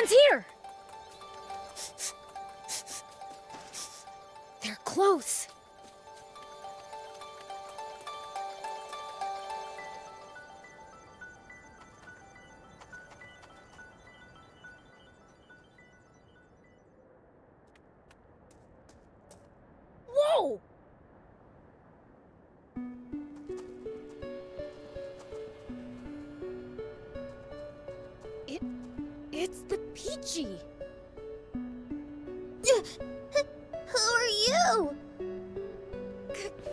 Someone's here! They're close. Whoa! It's the Peachy. Who are you?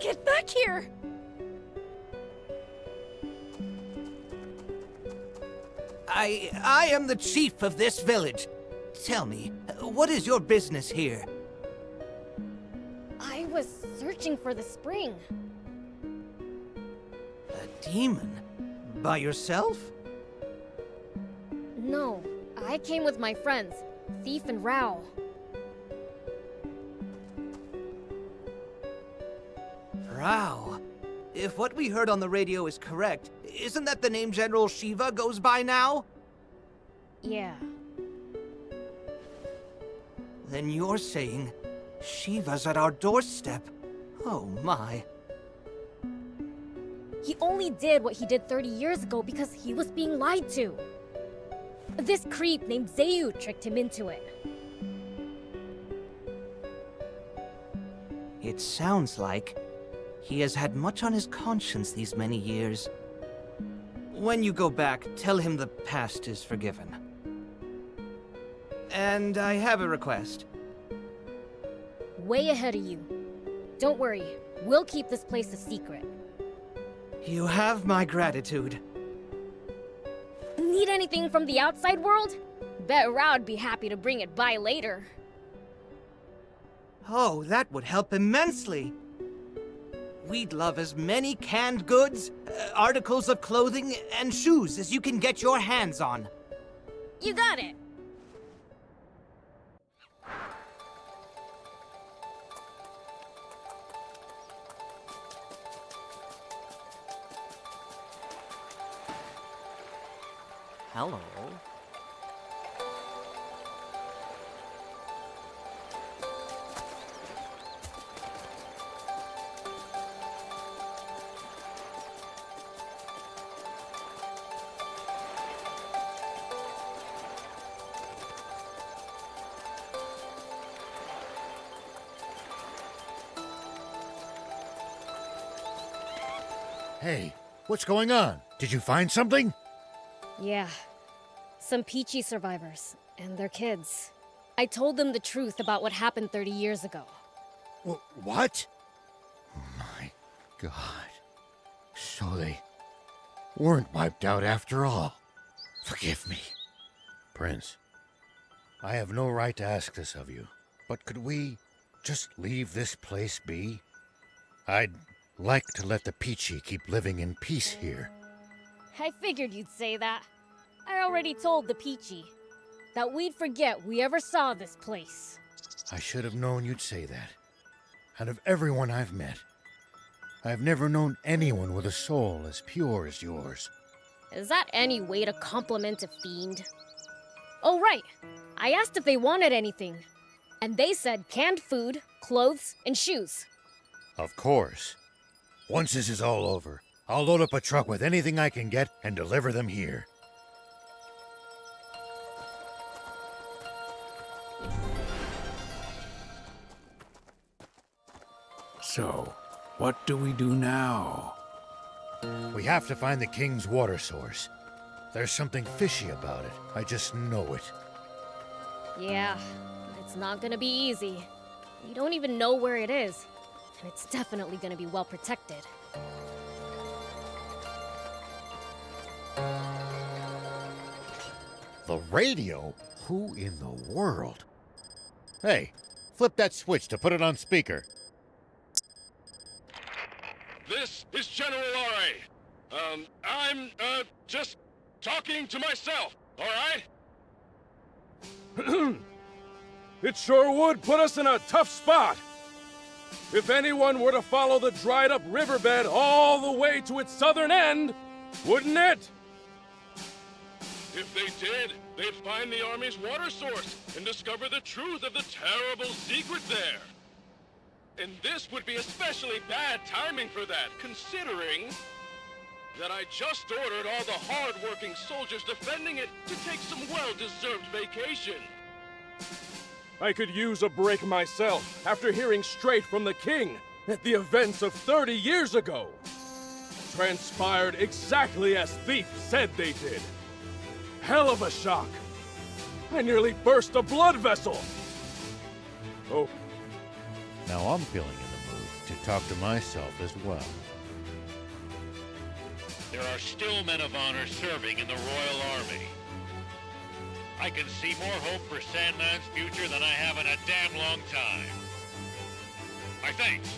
Get back here! I am the chief of this village. Tell me, what is your business here? I was searching for the spring. A demon? By yourself? No, I came with my friends, Thief and Rao. Rao. If what we heard on the radio is correct, isn't that the name General Shiva goes by now? Yeah. Then you're saying Shiva's at our doorstep. Oh my. He only did what he did 30 years ago because he was being lied to. This creep named Zayu tricked him into it. It sounds like he has had much on his conscience these many years. When you go back, tell him the past is forgiven. And I have a request. Way ahead of you. Don't worry, we'll keep this place a secret. You have my gratitude. Need anything from the outside world? Bet Rao'd be happy to bring it by later. Oh, that would help immensely. We'd love as many canned goods, articles of clothing, and shoes as you can get your hands on. You got it! Hello. Hey, what's going on? Did you find something? Yeah. Some Peachy survivors, and their kids. I told them the truth about what happened 30 years ago. What? Oh my God. So they weren't wiped out after all. Forgive me. Prince, I have no right to ask this of you, but could we just leave this place be? I'd like to let the Peachy keep living in peace here. I figured you'd say that. I already told the Peachy that we'd forget we ever saw this place. I should have known you'd say that. Out of everyone I've met, I've never known anyone with a soul as pure as yours. Is that any way to compliment a fiend? Oh, right. I asked if they wanted anything, and they said canned food, clothes, and shoes. Of course. Once this is all over, I'll load up a truck with anything I can get and deliver them here. So, what do we do now? We have to find the king's water source. There's something fishy about it. I just know it. Yeah, but it's not gonna be easy. We don't even know where it is, and it's definitely gonna be well protected. The radio? Who in the world? Hey, flip that switch to put it on speaker. This is General R.A. I'm, just talking to myself, all right? It sure would put us in a tough spot. If anyone were to follow the dried-up riverbed all the way to its southern end, wouldn't it? If they did, they'd find the army's water source and discover the truth of the terrible secret there. And this would be especially bad timing for that, considering that I just ordered all the hard-working soldiers defending it to take some well-deserved vacation. I could use a break myself after hearing straight from the king that the events of 30 years ago transpired exactly as Thief said they did. Hell of a shock. I nearly burst a blood vessel. Oh, Now I'm feeling in the mood to talk to myself as well. There are still men of honor serving in the Royal Army. I can see more hope for Sandman's future than I have in a damn long time. My thanks.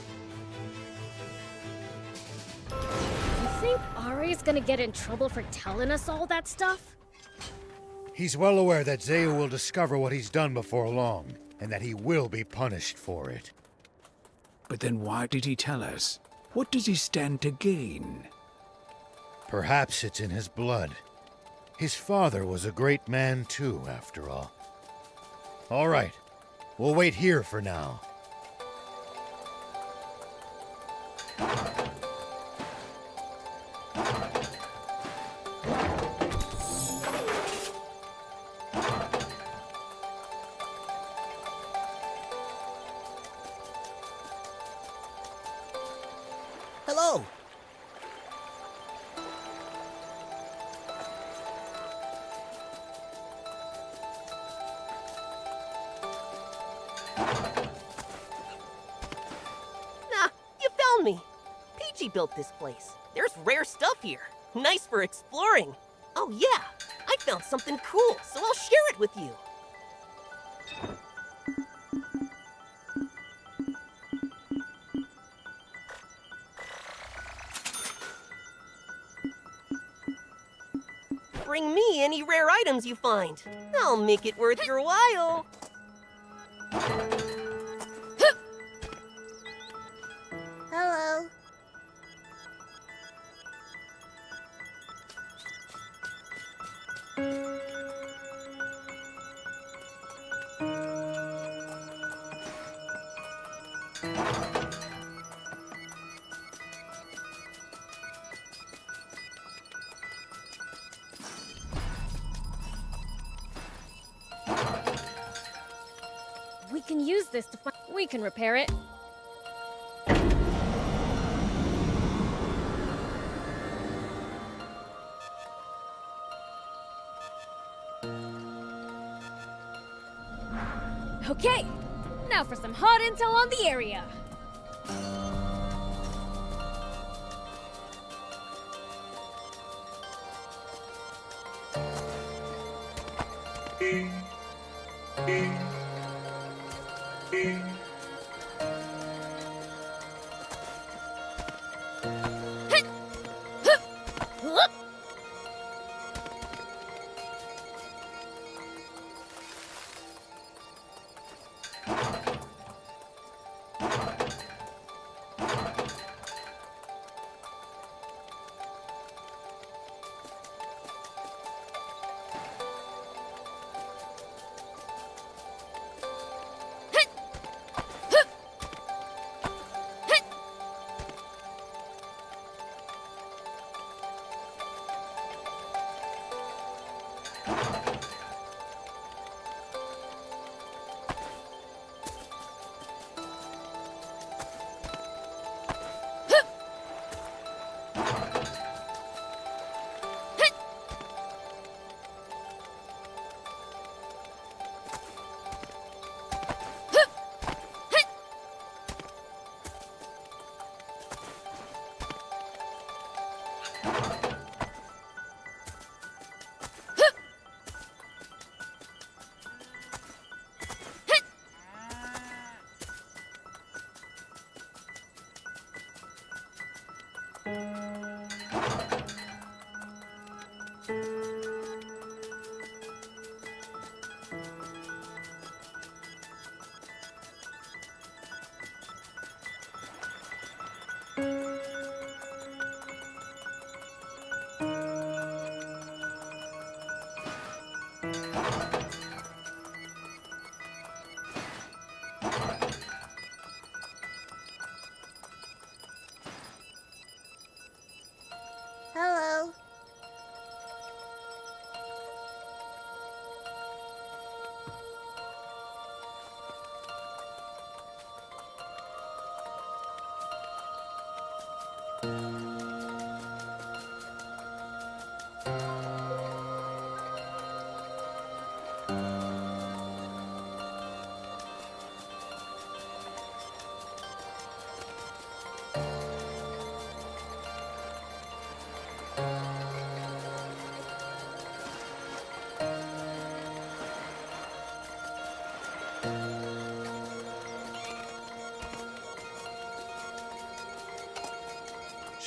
You think Ari's gonna get in trouble for telling us all that stuff? He's well aware that Zeu will discover what he's done before long, and that he will be punished for it. But then why did he tell us? What does he stand to gain? Perhaps it's in his blood. His father was a great man too, after all. All right, we'll wait here for now. Hello. Nah, you found me. Peachy built this place. There's rare stuff here. Nice for exploring. Oh yeah, I found something cool, so I'll share it with you. Bring me any rare items you find. I'll make it worth your while. Hello. We can use this to find. We can repair it. Okay, now for some hot intel on the area.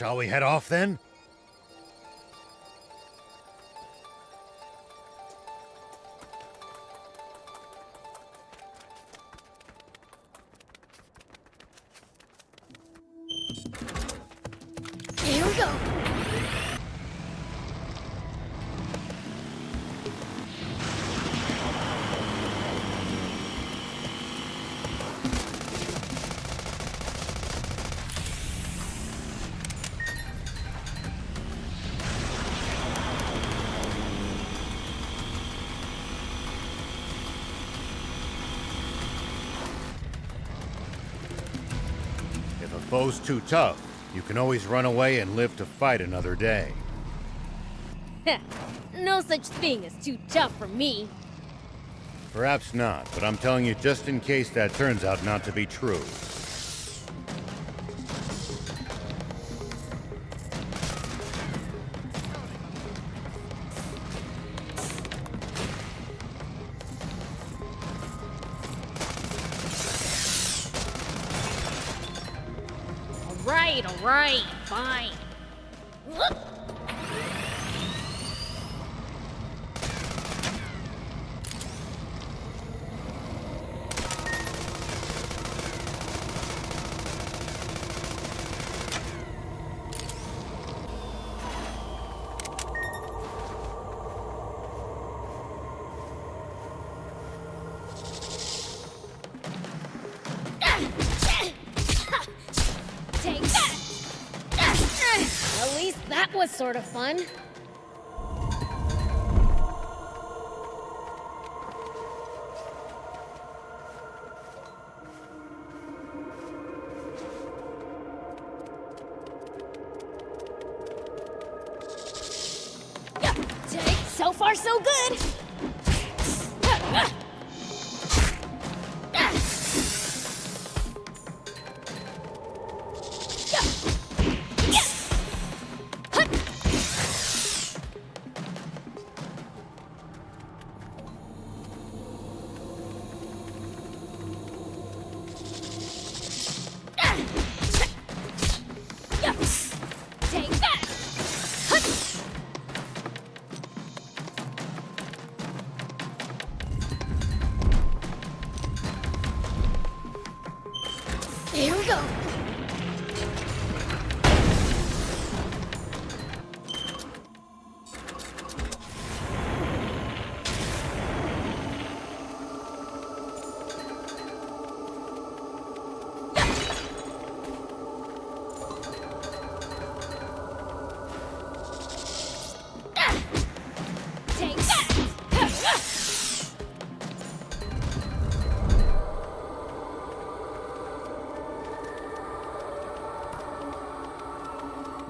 Shall we head off then? Here we go. If a foe's too tough, you can always run away and live to fight another day. No such thing as too tough for me. Perhaps not, but I'm telling you just in case that turns out not to be true. All right, fine. Whoop. Take that! At least that was sort of fun. So far, so good. Take that! Here we go. Take that!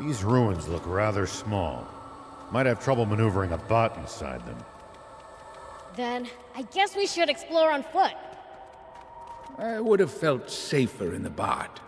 These ruins look rather small. Might have trouble maneuvering a bot inside them. Then I guess we should explore on foot. I would have felt safer in the bot.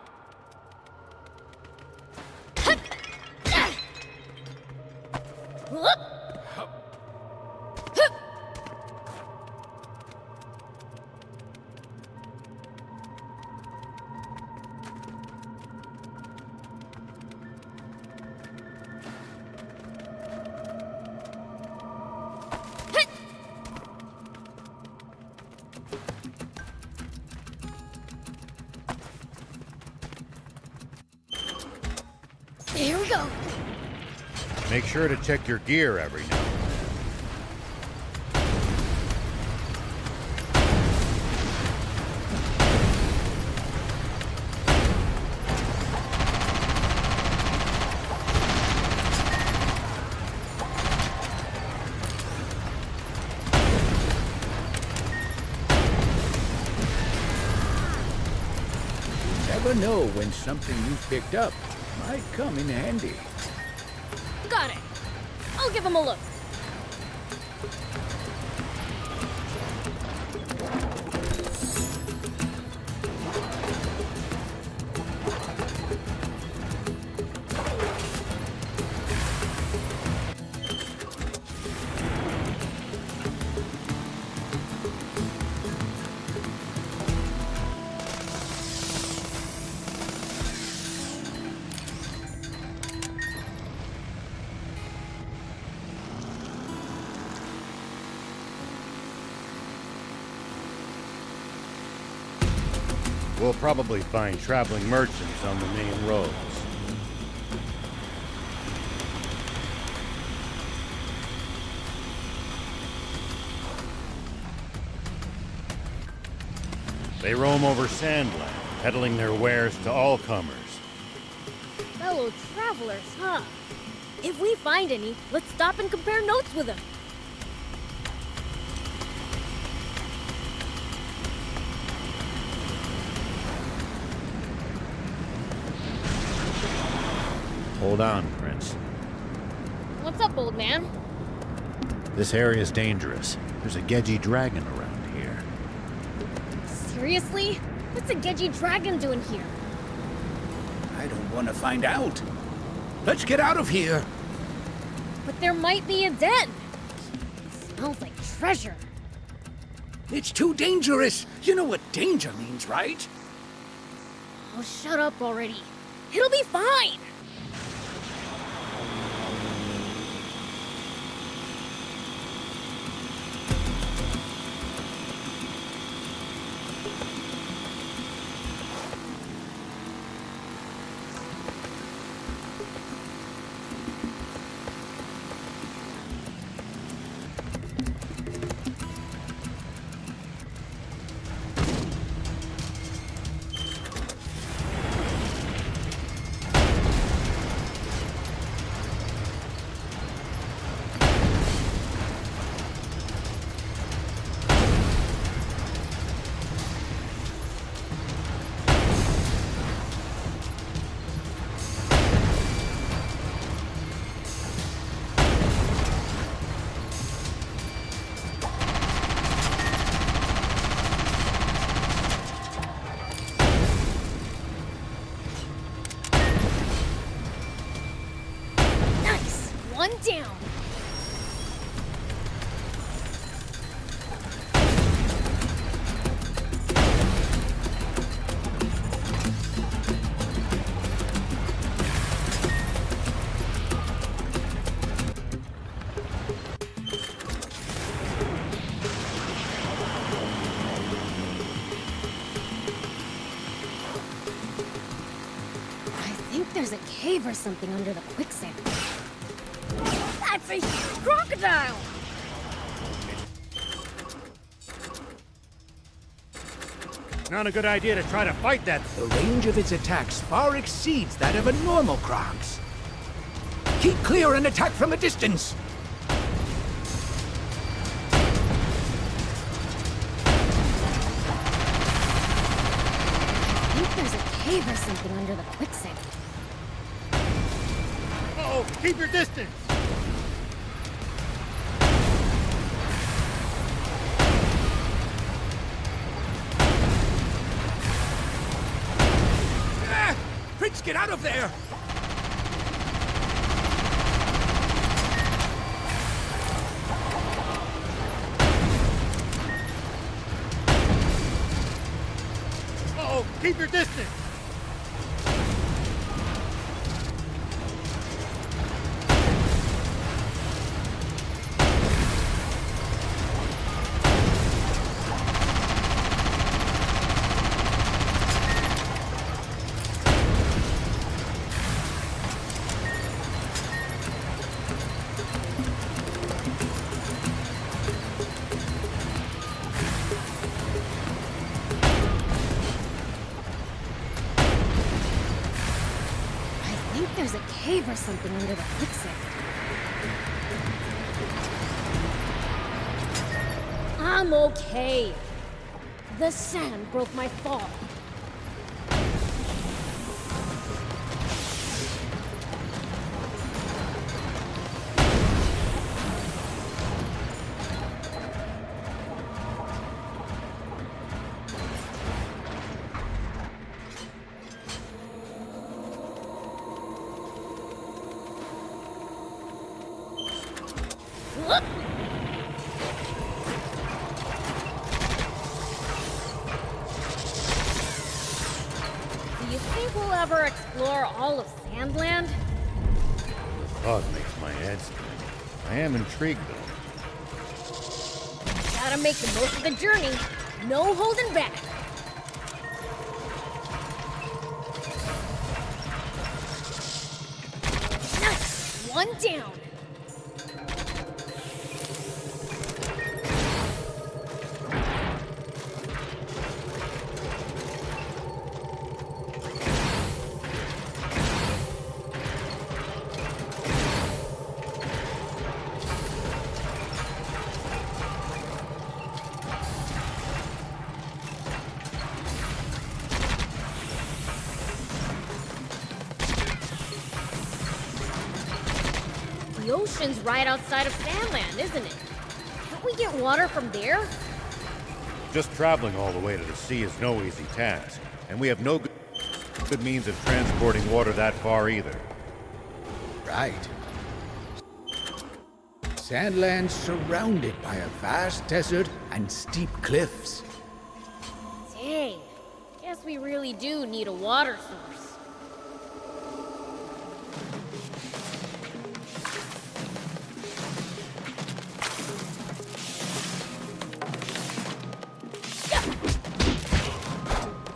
Here we go. Make sure to check your gear every now and then. Never know when something you picked up might come in handy. Got it. I'll give him a look. We'll probably find traveling merchants on the main roads. They roam over Sandland, peddling their wares to all comers. Fellow travelers, huh? If we find any, let's stop and compare notes with them. Hold on, Prince. What's up, old man? This area is dangerous. There's a Geji dragon around here. Seriously? What's a Geji dragon doing here? I don't want to find out. Let's get out of here. But there might be a den. Smells like treasure. It's too dangerous. You know what danger means, right? Oh, shut up already. It'll be fine. One down. I think there's a cave or something under the quicksand. That's a huge crocodile! Not a good idea to try to fight that. The range of its attacks far exceeds that of a normal crocs. Keep clear and attack from a distance. I think there's a cave or something under the quicksand. Uh-oh, keep your distance! Prince, get out of there! Uh-oh, keep your distance! I think there's a cave or something under the quicksand. I'm okay. The sand broke my fall. Do you think we'll ever explore all of Sandland? The thought makes my head spin. I am intrigued, though. Gotta make the most of the journey. No holding back. One down. The ocean's right outside of Sandland, isn't it? Can't we get water from there? Just traveling all the way to the sea is no easy task, and we have no good means of transporting water that far either. Right. Sandland's surrounded by a vast desert and steep cliffs. Dang. Guess we really do need a water source.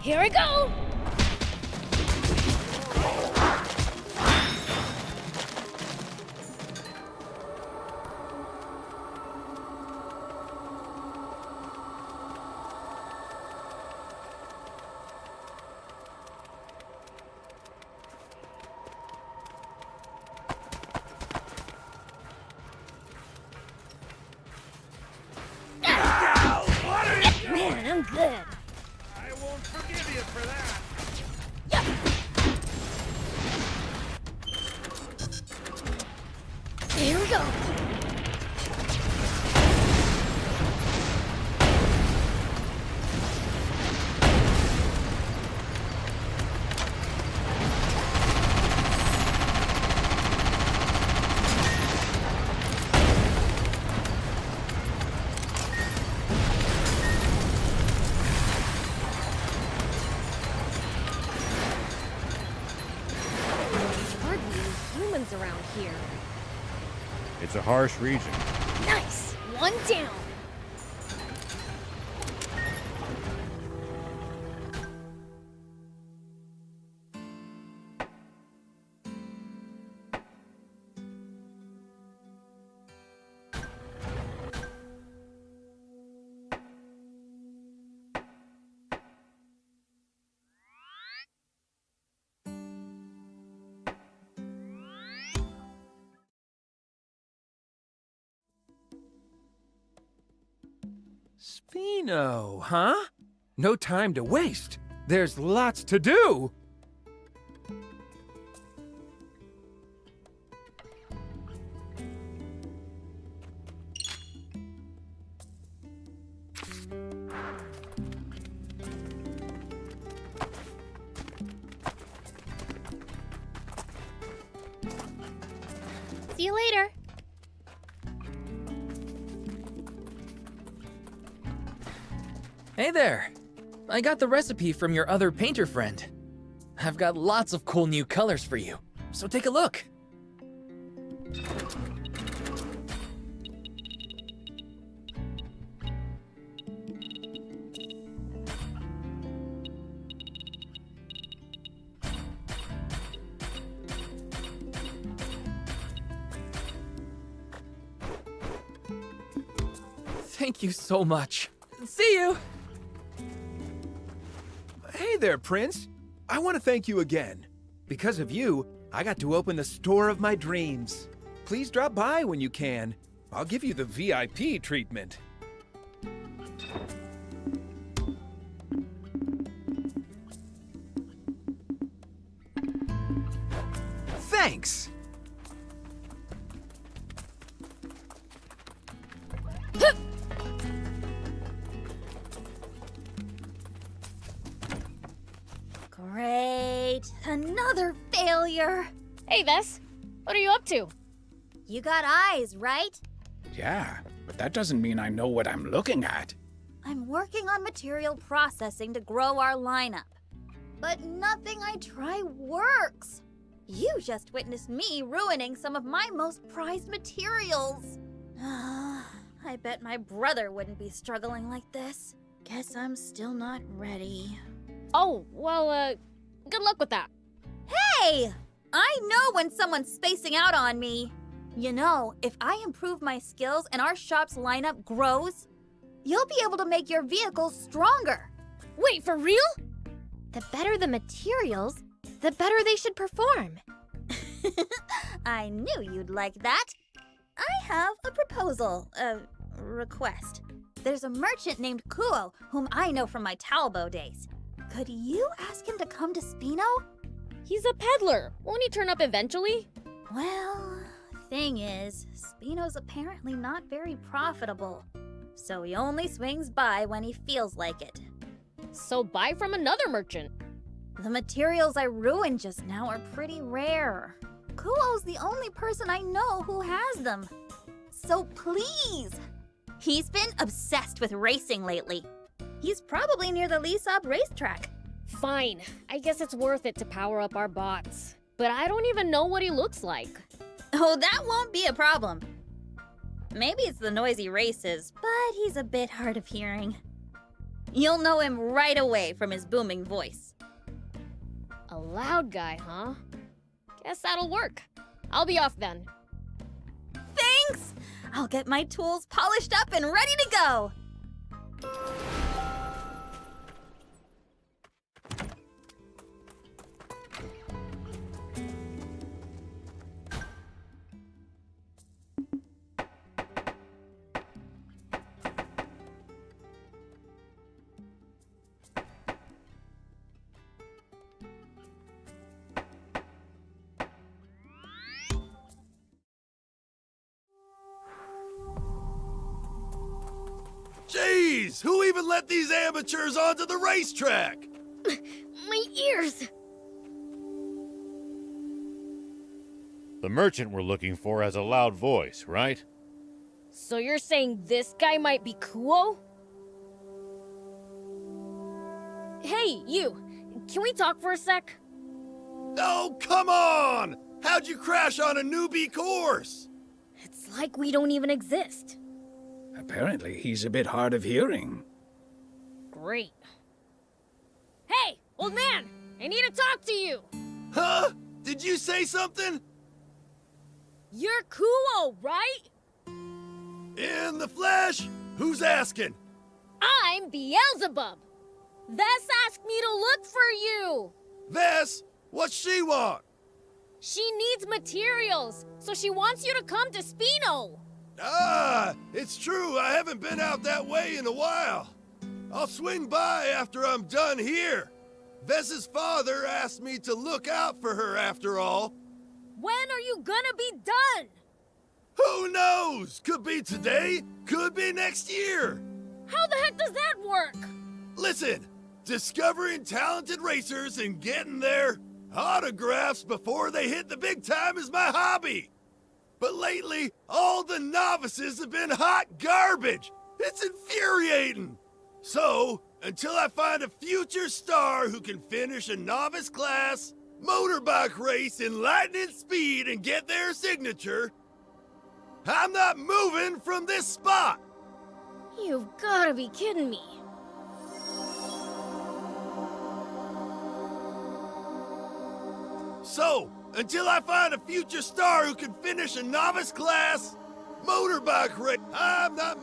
Here we go! Man, I'm good. I won't forgive you for that. Here we go. Hardly any humans around here. It's a harsh region. Nice! One down! Spino, huh? No time to waste. There's lots to do. See you later. Hey there! I got the recipe from your other painter friend. I've got lots of cool new colors for you, so take a look. Thank you so much. See you! Hey there, Prince. I want to thank you again. Because of you, I got to open the store of my dreams. Please drop by when you can. I'll give you the VIP treatment. Thanks! Great. Another failure. Hey, Vess. What are you up to? You got eyes, right? Yeah, but that doesn't mean I know what I'm looking at. I'm working on material processing to grow our lineup. But nothing I try works. You just witnessed me ruining some of my most prized materials. I bet my brother wouldn't be struggling like this. Guess I'm still not ready. Oh, well, good luck with that. Hey! I know when someone's spacing out on me. You know, if I improve my skills and our shop's lineup grows, you'll be able to make your vehicles stronger. Wait, for real? The better the materials, the better they should perform. I knew you'd like that. I have a proposal, request. There's a merchant named Kuo, whom I know from my Talbo days. Could you ask him to come to Spino? He's a peddler. Won't he turn up eventually? Well, thing is, Spino's apparently not very profitable. So he only swings by when he feels like it. So buy from another merchant. The materials I ruined just now are pretty rare. Kuo's the only person I know who has them. So please! He's been obsessed with racing lately. He's probably near the Lysop racetrack. Fine. I guess it's worth it to power up our bots. But I don't even know what he looks like. Oh, that won't be a problem. Maybe it's the noisy races, but he's a bit hard of hearing. You'll know him right away from his booming voice. A loud guy, huh? Guess that'll work. I'll be off then. Thanks! I'll get my tools polished up and ready to go! Jeez, who even let these amateurs onto the racetrack? My ears! The merchant we're looking for has a loud voice, right? So you're saying this guy might be Kuo? Hey, you! Can we talk for a sec? Oh, come on! How'd you crash on a newbie course? It's like we don't even exist. Apparently, he's a bit hard of hearing. Great. Hey, old man! I need to talk to you! Huh? Did you say something? You're Kuo, right? In the flesh? Who's asking? I'm Beelzebub! Vess asked me to look for you! Vess? What's she want? She needs materials, so she wants you to come to Spino! Ah, it's true. I haven't been out that way in a while. I'll swing by after I'm done here. Vess's father asked me to look out for her after all. When are you gonna be done? Who knows? Could be today, could be next year. How the heck does that work? Listen, discovering talented racers and getting their autographs before they hit the big time is my hobby. But lately, all the novices have been hot garbage. It's infuriating. So, until I find a future star who can finish a novice class, motorbike race in lightning speed and get their signature, I'm not moving from this spot. You've gotta be kidding me. So, until I find a future star who can finish a novice class, motorbike race, I'm not...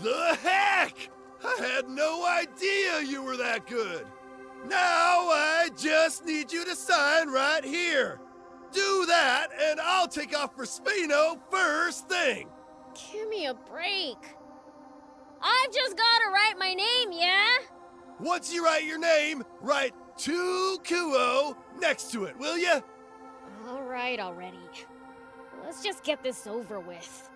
The heck! I had no idea you were that good. Now I just need you to sign right here. Do that, and I'll take off for Spino first thing. Give me a break. I've just gotta write my name, yeah? Once you write your name, write 2 Kuo next to it, will ya? All right already. Let's just get this over with.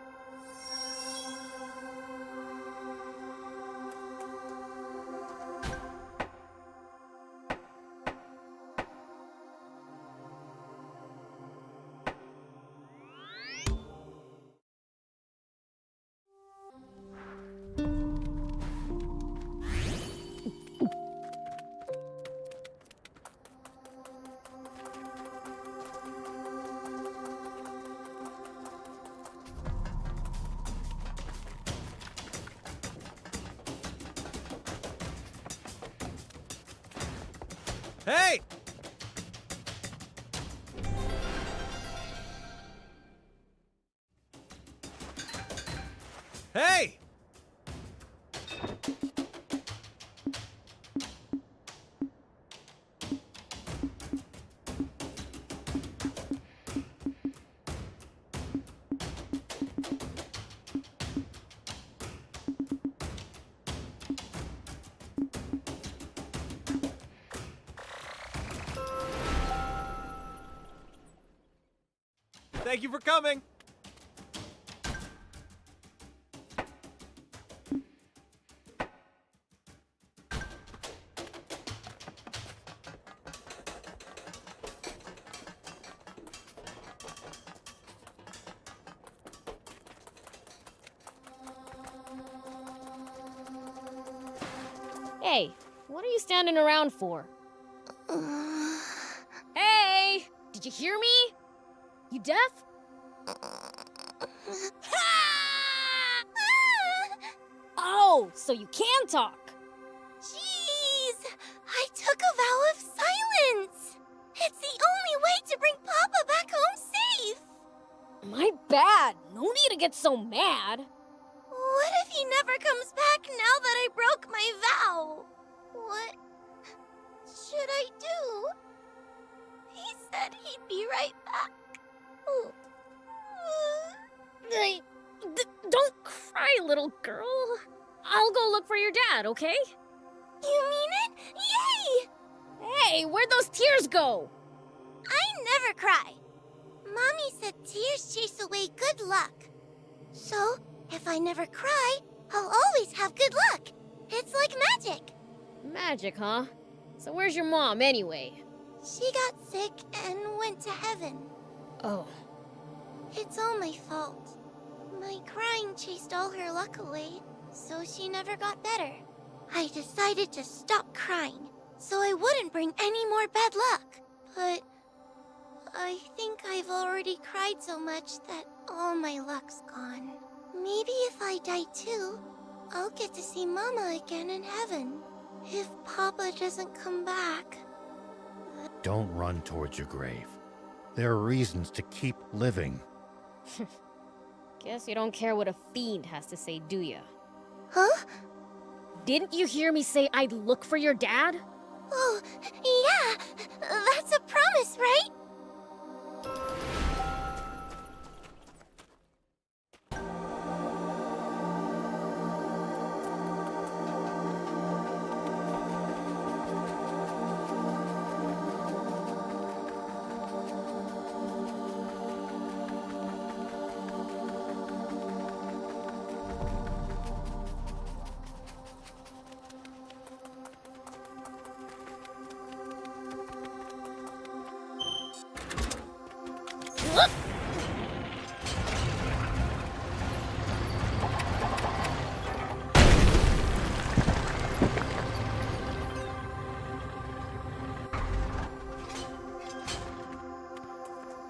Hey! Hey! Thank you for coming. Hey, what are you standing around for? Hey! Did you hear me? You deaf? Oh, so you can talk. Jeez! I took a vow of silence! It's the only way to bring Papa back home safe! My bad. No need to get so mad. What if he never comes back now that I broke my vow? What should I do? He said he'd be right back. Don't cry, little girl. I'll go look for your dad, okay? You mean it? Yay! Hey, where'd those tears go? I never cry. Mommy said tears chase away good luck. So, if I never cry, I'll always have good luck. It's like magic. Magic, huh? So where's your mom, anyway? She got sick and went to heaven. Oh. It's all my fault. My crying chased all her luck away, so she never got better. I decided to stop crying, so I wouldn't bring any more bad luck. But I think I've already cried so much that all my luck's gone. Maybe if I die too, I'll get to see Mama again in heaven. If Papa doesn't come back. Don't run towards your grave. There are reasons to keep living. Guess you don't care what a fiend has to say, do ya? Huh? Didn't you hear me say I'd look for your dad? Oh, yeah! That's a promise, right?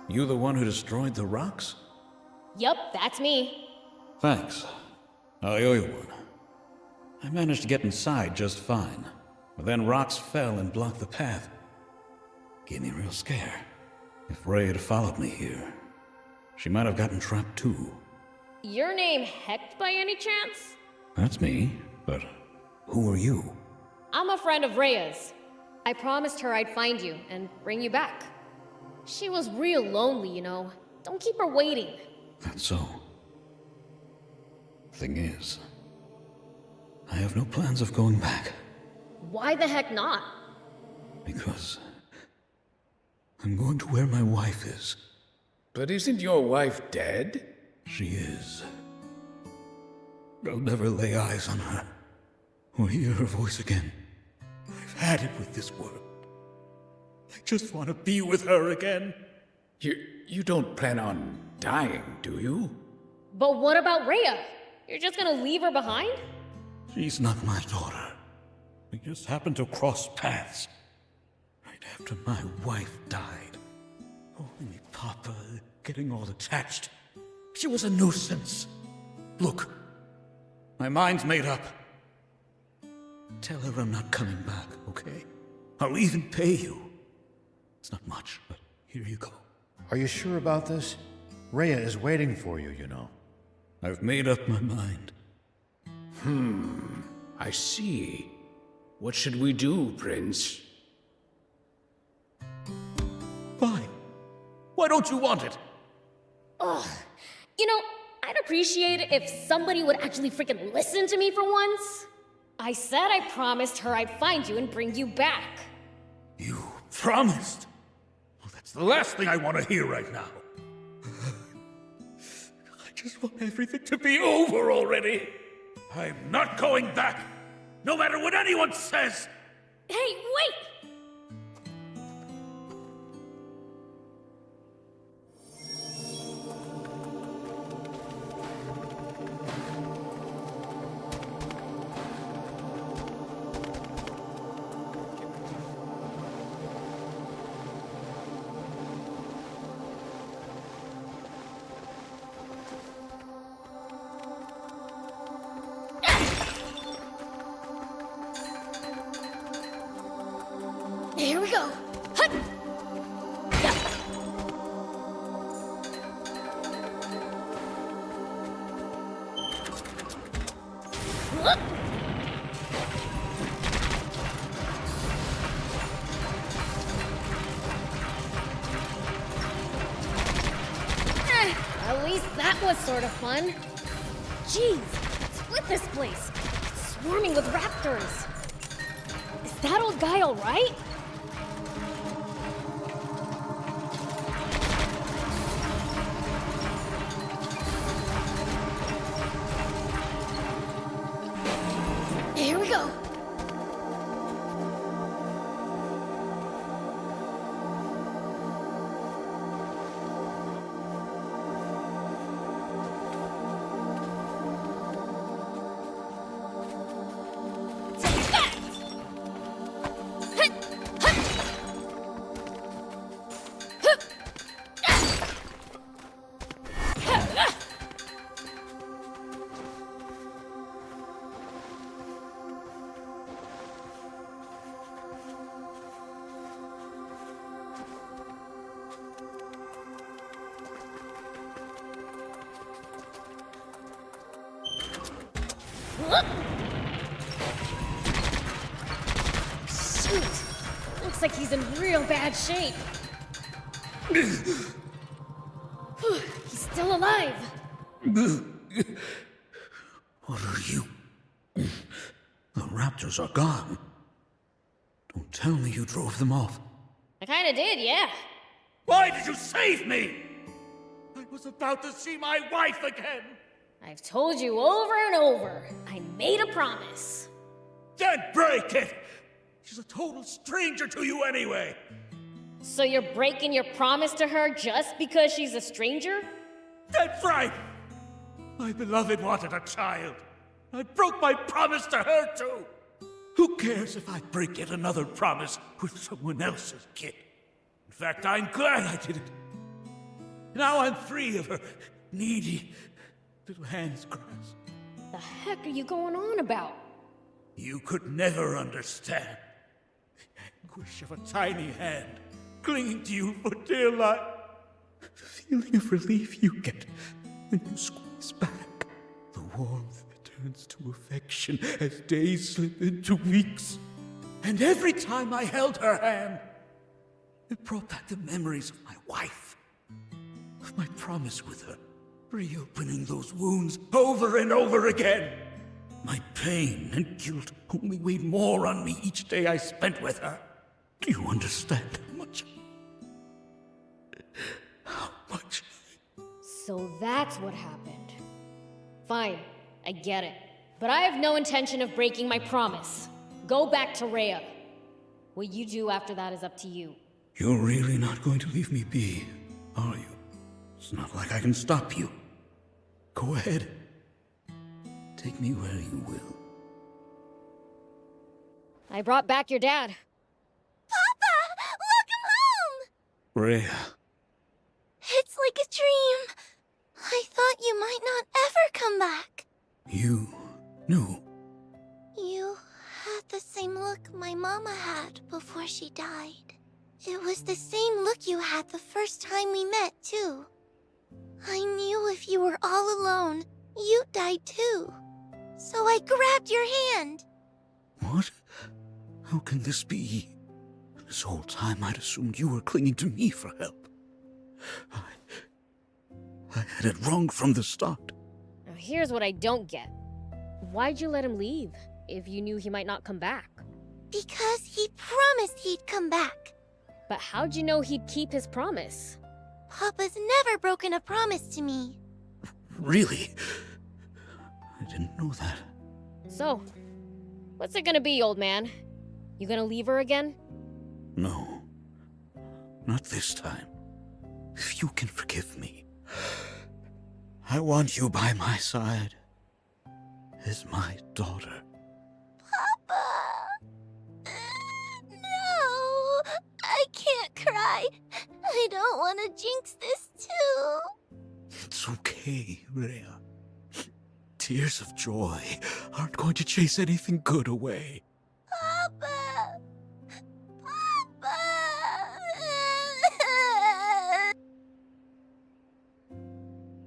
You the one who destroyed the rocks? Yup, that's me. Thanks. I owe you one. I managed to get inside just fine, but then rocks fell and blocked the path. Gave me a real scare. If Ray had followed me here, she might have gotten trapped too. Your name Hecht by any chance? That's me, but who are you? I'm a friend of Rhea's. I promised her I'd find you and bring you back. She was real lonely, you know. Don't keep her waiting. That's so. Thing is, I have no plans of going back. Why the heck not? Because I'm going to where my wife is. But isn't your wife dead? She is. I'll never lay eyes on her or hear her voice again. I've had it with this world. I just want to be with her again. You don't plan on dying, do you? But what about Rhea? You're just gonna leave her behind? She's not my daughter. We just happened to cross paths right after my wife died. Calling me Papa, getting all attached. She was a nuisance. Look, my mind's made up. Tell her I'm not coming back, okay? I'll even pay you. It's not much, but here you go. Are you sure about this? Rhea is waiting for you, you know. I've made up my mind. I see. What should we do, Prince? Fine. Why don't you want it? Ugh. You know, I'd appreciate it if somebody would actually freaking listen to me for once. I said I promised her I'd find you and bring you back. You promised? Well, that's the last thing I want to hear right now. I just want everything to be over already. I'm not going back, no matter what anyone says. Hey, wait! Here we go. Hut! Yeah. Whoop! At least that was sort of fun. Jeez, split this place. It's swarming with raptors. Is that old guy all right? Here we go. Take that! Hit! Hut! Hup! Ah! Ah! Whoop! Shoot! Looks like he's in real bad shape. He's still alive. What are you? The raptors are gone. Don't tell me you drove them off. I kinda did, yeah. Why did you save me? I was about to see my wife again. I've told you over and over. I made a promise. Then break it! She's a total stranger to you anyway. So you're breaking your promise to her just because she's a stranger? That's right! My beloved wanted a child. I broke my promise to her too. Who cares if I break yet another promise with someone else's kid? In fact, I'm glad I did it. Now I'm free of her needy little hands grasp. The heck are you going on about? You could never understand the anguish of a tiny hand clinging to you for dear life. The feeling of relief you get when you squeeze back the warmth it turns to affection as days slip into weeks. And every time I held her hand, it brought back the memories of my wife, of my promise with her, reopening those wounds over and over again. My pain and guilt only weighed more on me each day I spent with her. Do you understand how much? How much? So that's what happened. Fine, I get it. But I have no intention of breaking my promise. Go back to Rhea. What you do after that is up to you. You're really not going to leave me be, are you? It's not like I can stop you. Go ahead. Take me where you will. I brought back your dad. Papa! Welcome home! Rhea. It's like a dream. I thought you might not ever come back. You knew. You had the same look my mama had before she died. It was the same look you had the first time we met, too. I knew if you were all alone, you'd die too. So I grabbed your hand. What? How can this be? This whole time I'd assumed you were clinging to me for help. I had it wrong from the start. Now here's what I don't get. Why'd you let him leave if you knew he might not come back? Because he promised he'd come back. But how'd you know he'd keep his promise? Papa's never broken a promise to me. Really? I didn't know that. So, what's it gonna be, old man? You gonna leave her again? No. Not this time. If you can forgive me, I want you by my side as my daughter. Papa! No! I can't cry. I don't want to jinx this too. It's okay, Rhea. Tears of joy aren't going to chase anything good away. Papa! Papa!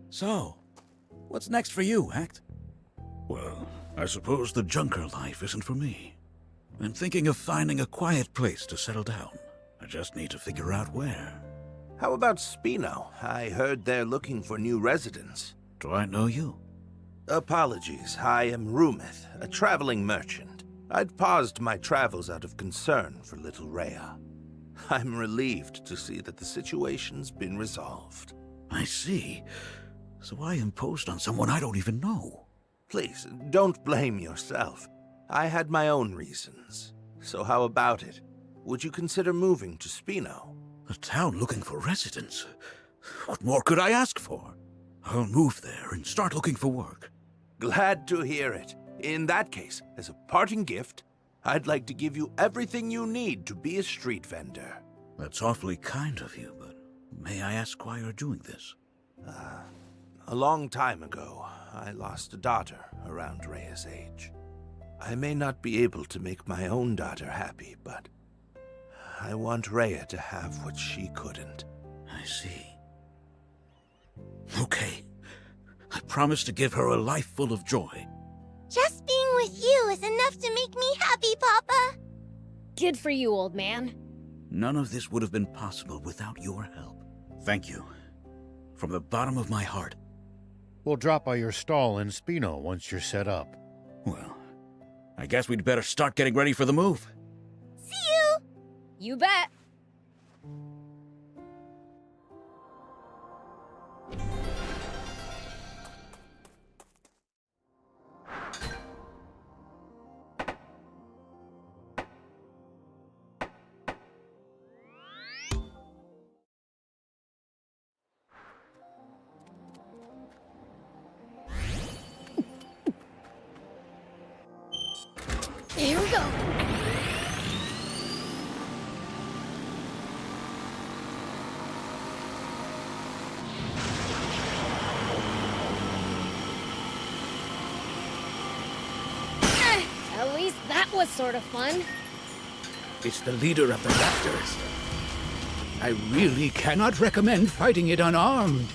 So, what's next for you, Act? Well, I suppose the junker life isn't for me. I'm thinking of finding a quiet place to settle down. I just need to figure out where. How about Spino? I heard they're looking for new residents. Do I know you? Apologies, I am Rumith, a traveling merchant. I'd paused my travels out of concern for little Rhea. I'm relieved to see that the situation's been resolved. I see. So I imposed on someone I don't even know. Please, don't blame yourself. I had my own reasons. So how about it? Would you consider moving to Spino? A town looking for residents? What more could I ask for? I'll move there and start looking for work. Glad to hear it. In that case, as a parting gift, I'd like to give you everything you need to be a street vendor. That's awfully kind of you, but may I ask why you're doing this? A long time ago, I lost a daughter around Rhea's age. I may not be able to make my own daughter happy, but I want Rhea to have what she couldn't. I see. Okay. I promise to give her a life full of joy. Just being with you is enough to make me happy, Papa. Good for you, old man. None of this would have been possible without your help. Thank you. From the bottom of my heart. We'll drop by your stall in Spino once you're set up. Well, I guess we'd better start getting ready for the move. See you! You bet. Here we go. At least that was sort of fun. It's the leader of the Raptors. I really cannot recommend fighting it unarmed.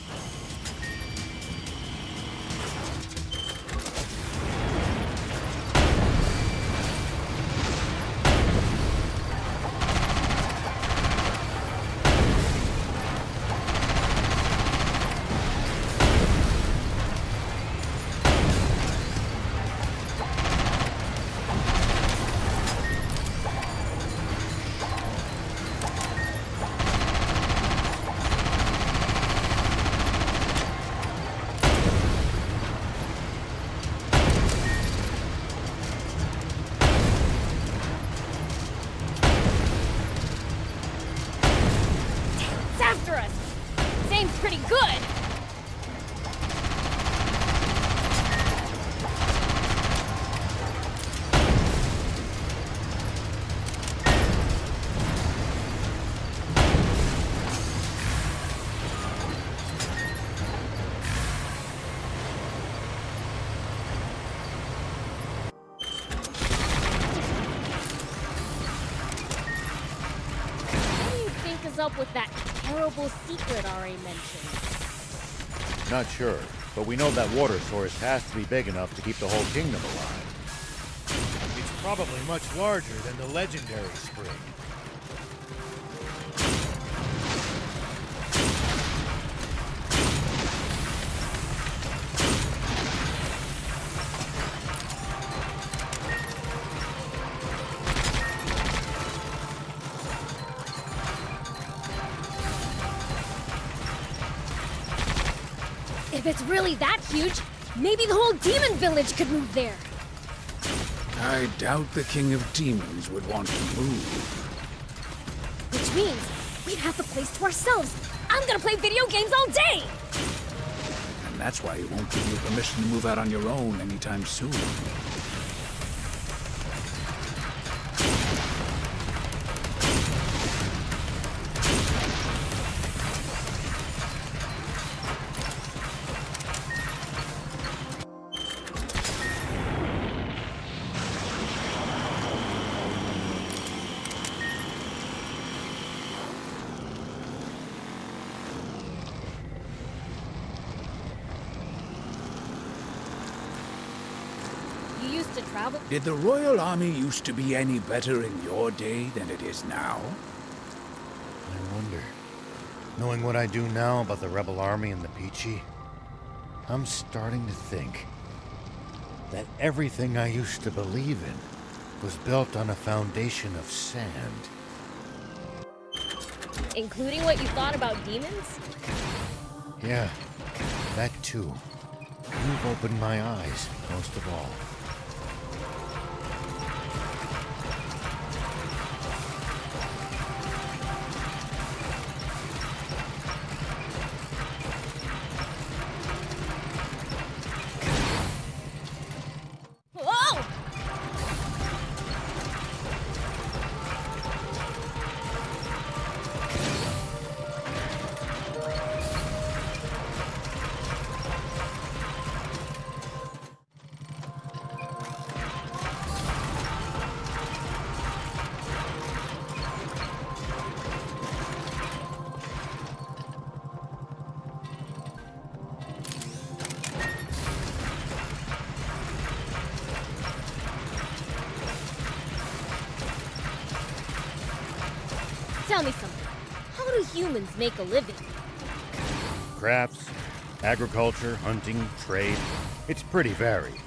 aim's pretty good. Up with that terrible secret R.A. mentioned. Not sure, but we know that water source has to be big enough to keep the whole kingdom alive. It's probably much larger than the legendary spring. If it's really that huge, maybe the whole demon village could move there. I doubt the King of Demons would want to move. Which means we'd have the place to ourselves. I'm gonna play video games all day! And that's why he won't give you permission to move out on your own anytime soon. To travel? Did the Royal Army used to be any better in your day than it is now? I wonder. Knowing what I do now about the Rebel Army and the Peachy, I'm starting to think that everything I used to believe in was built on a foundation of sand. Including what you thought about demons? Yeah, that too. You've opened my eyes, most of all. Tell me something. How do humans make a living? Crafts, agriculture, hunting, trade. It's pretty varied.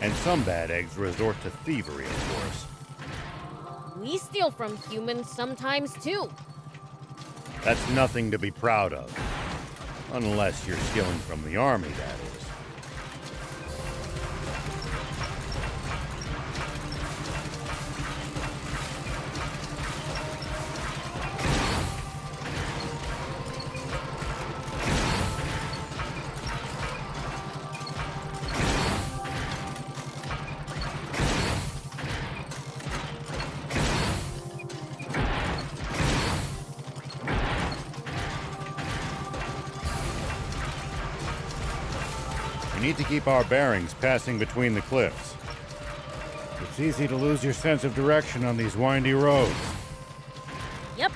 And some bad eggs resort to thievery, of course. We steal from humans sometimes, too. That's nothing to be proud of. Unless you're stealing from the army, that is. We need to keep our bearings passing between the cliffs. It's easy to lose your sense of direction on these windy roads. Yep.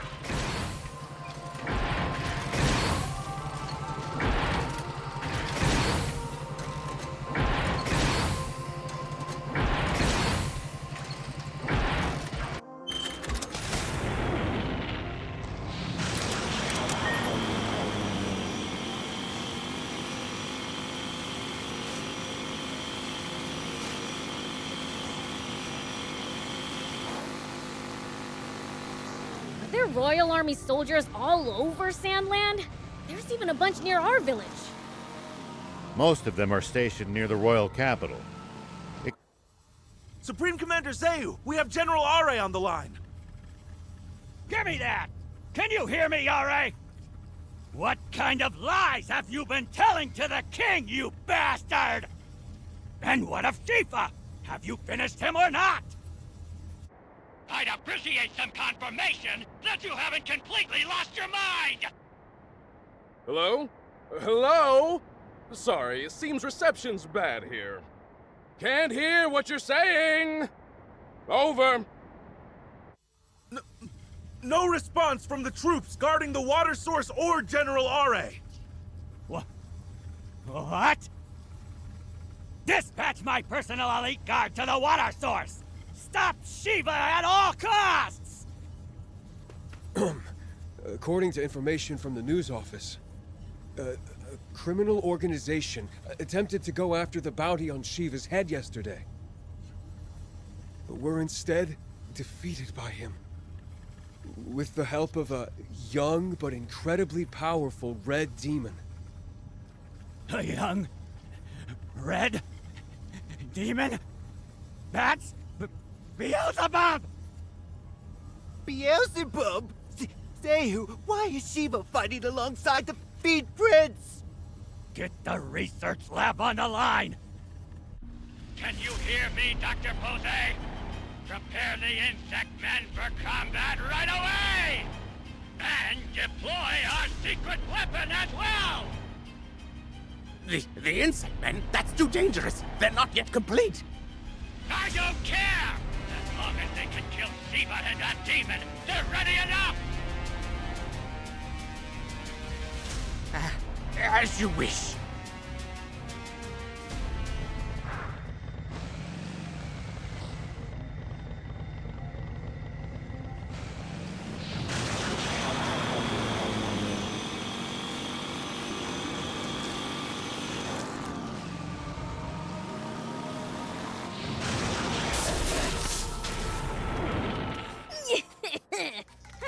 Are there Royal Army soldiers all over Sandland? There's even a bunch near our village. Most of them are stationed near the royal capital. Supreme Commander Zayu, we have General R.A. on the line. Give me that! Can you hear me, R.A.? What kind of lies have you been telling to the king, you bastard? And what of Shiva? Have you finished him or not? I'd appreciate some confirmation that you haven't completely lost your mind! Hello? Hello? Sorry, it seems reception's bad here. Can't hear what you're saying! Over. No response from the troops guarding the water source or General Are. What? Dispatch my personal elite guard to the water source! Stop Shiva at all costs! According to information from the news office, a criminal organization attempted to go after the bounty on Shiva's head yesterday. But were instead defeated by him. With the help of a young but incredibly powerful red demon. A young... red... demon? That's... Beelzebub! Beelzebub? Say, why is Shiva fighting alongside the Fiend Prince? Get the research lab on the line! Can you hear me, Dr. Pose? Prepare the insect men for combat right away! And deploy our secret weapon as well! The insect men? That's too dangerous. They're not yet complete. I don't care! As long as they can kill Shiva and that demon, they're ready enough! As you wish.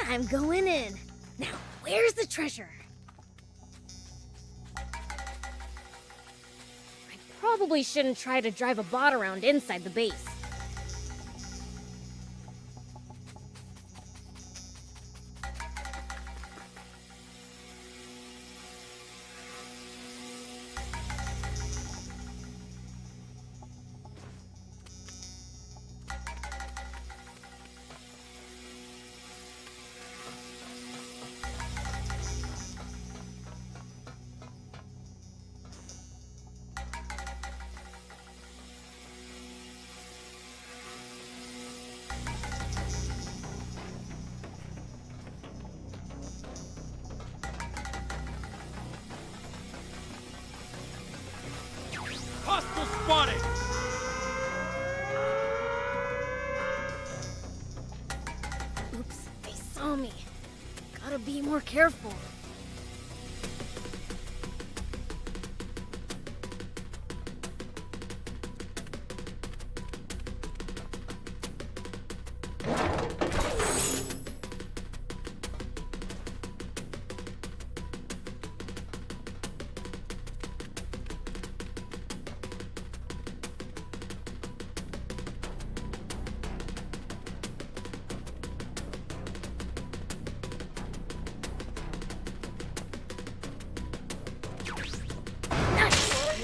I'm going in. Now, where's the treasure? I probably shouldn't try to drive a bot around inside the base. Hostile spotted! Oops, they saw me. Gotta be more careful.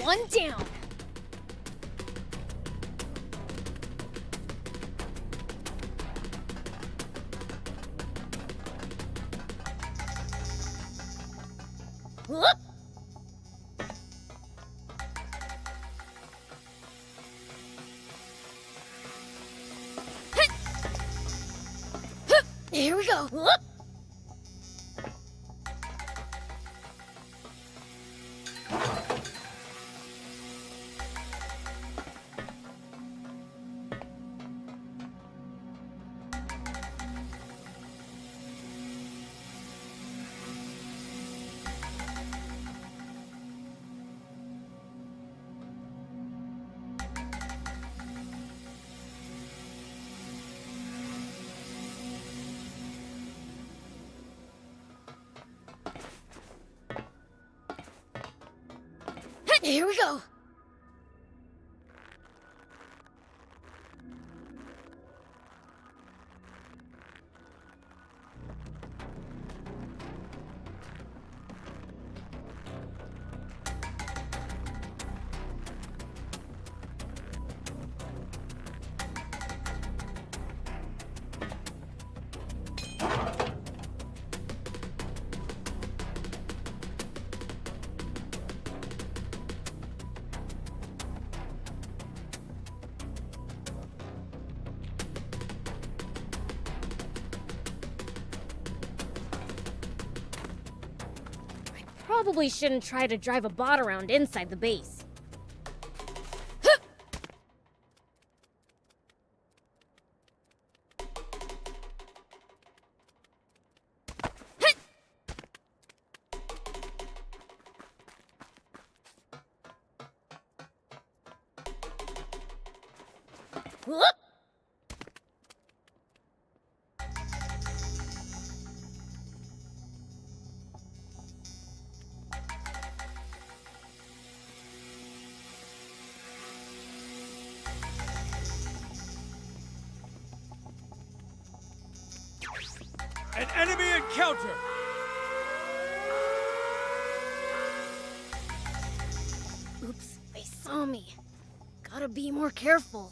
One down. Whoop. Here we go. Whoop. Here we go. probably shouldn't try to drive a bot around inside the base. Whoop! An enemy encounter! Oops, they saw me. Gotta be more careful.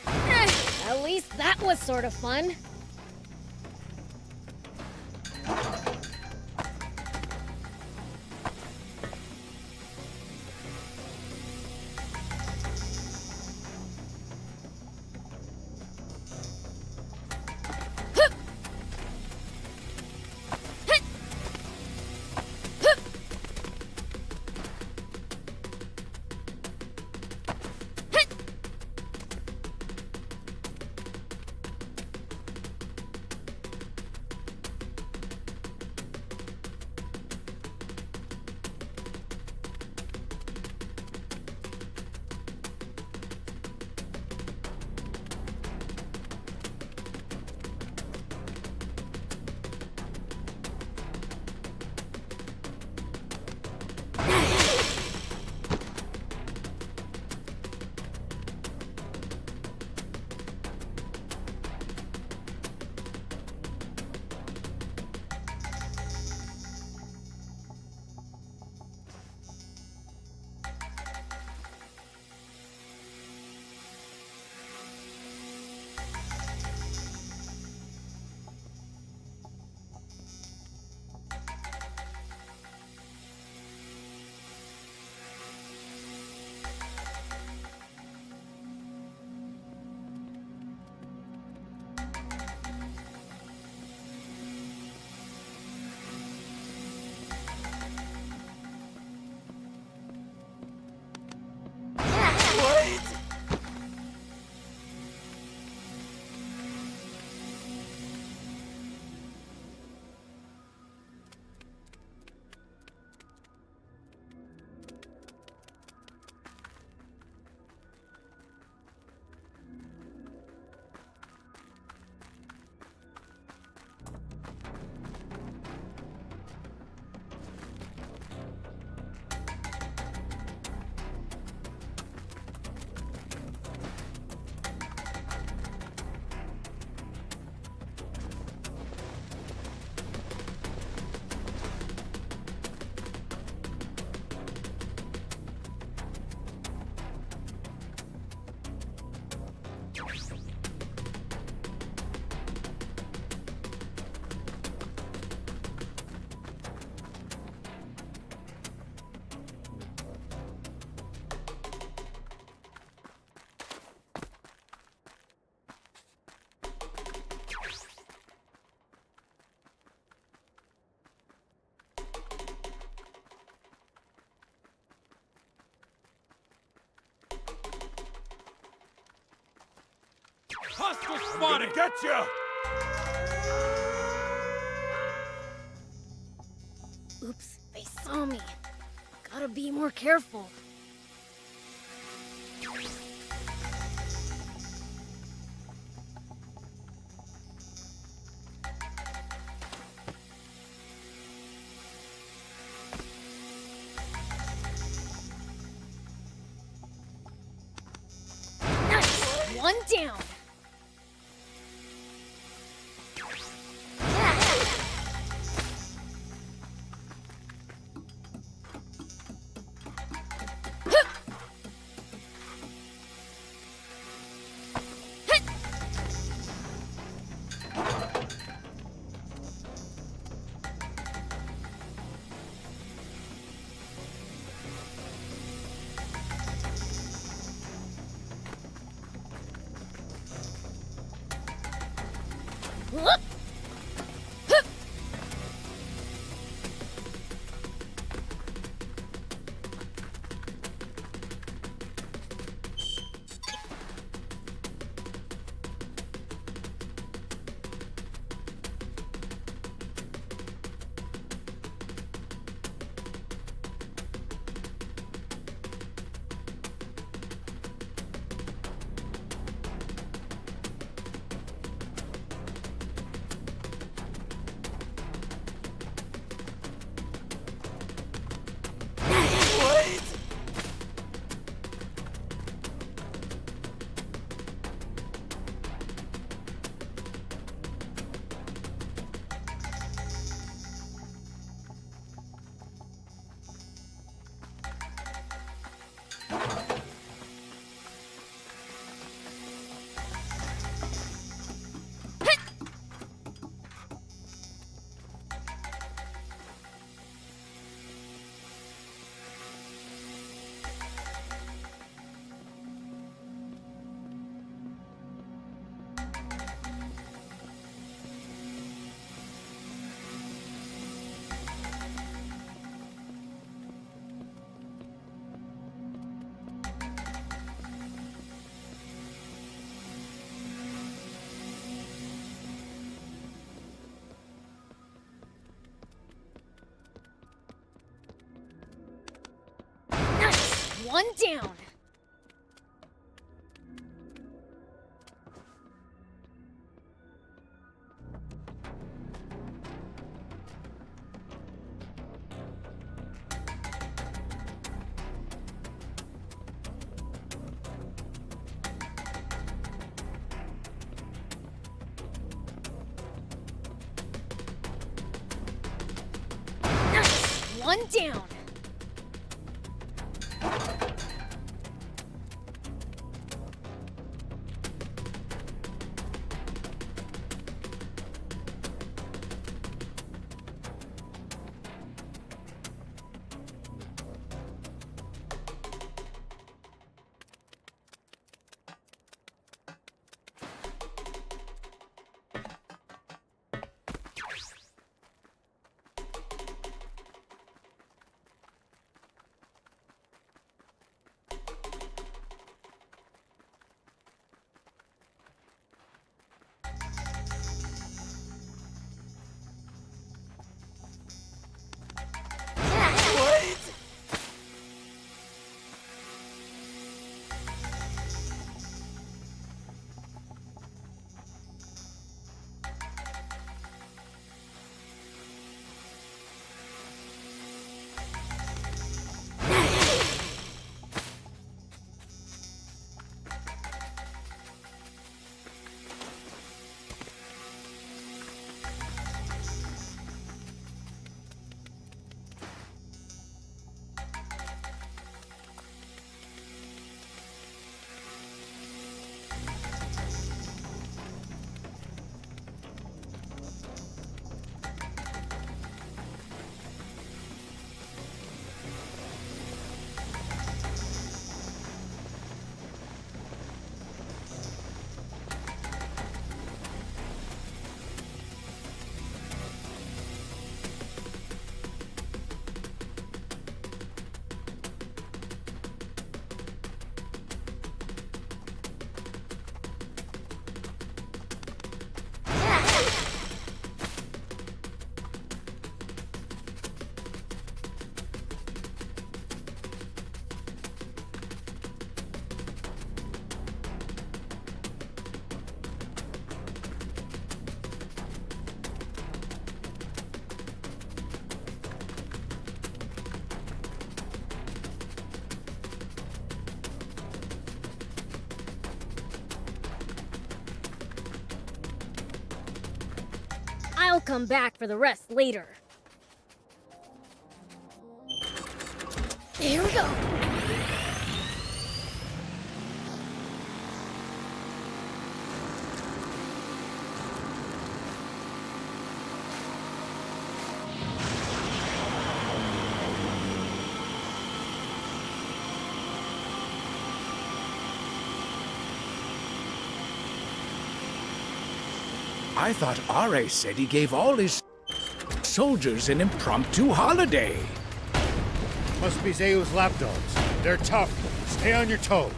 At least that was sort of fun. Hostile spotted! I'm gonna get ya! Oops, they saw me. Gotta be more careful. Nice! One down! One down. One down. I'll come back for the rest later. Here we go. I thought Ares said he gave all his soldiers an impromptu holiday. Must be Zeu's lapdogs. They're tough. Stay on your toes.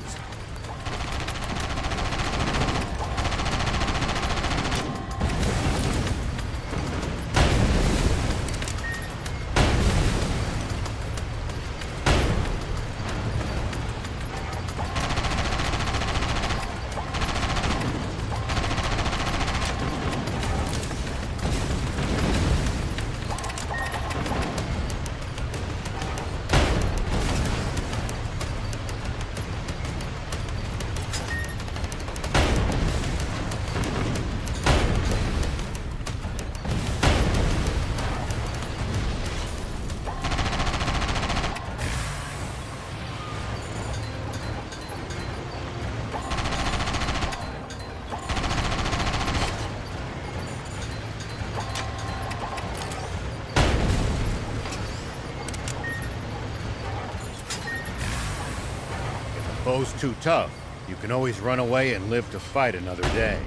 Foe's too tough. You can always run away and live to fight another day.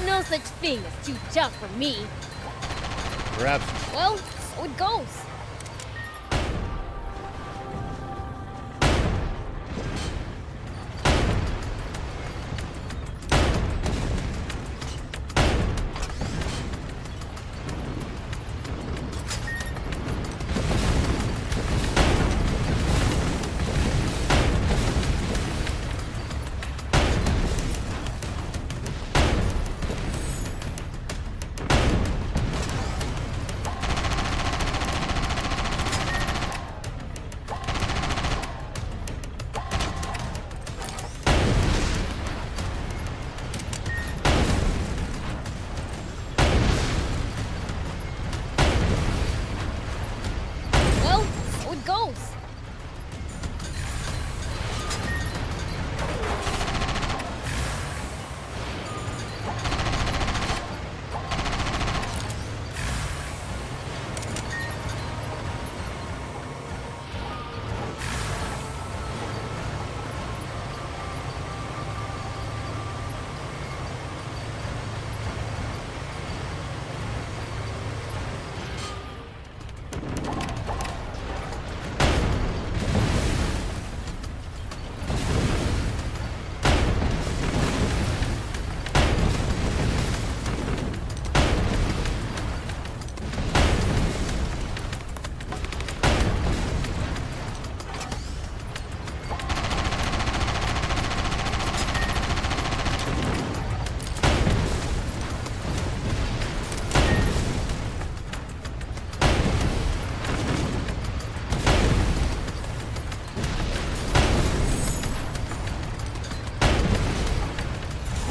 No such thing as too tough for me. Perhaps. Well, so it goes.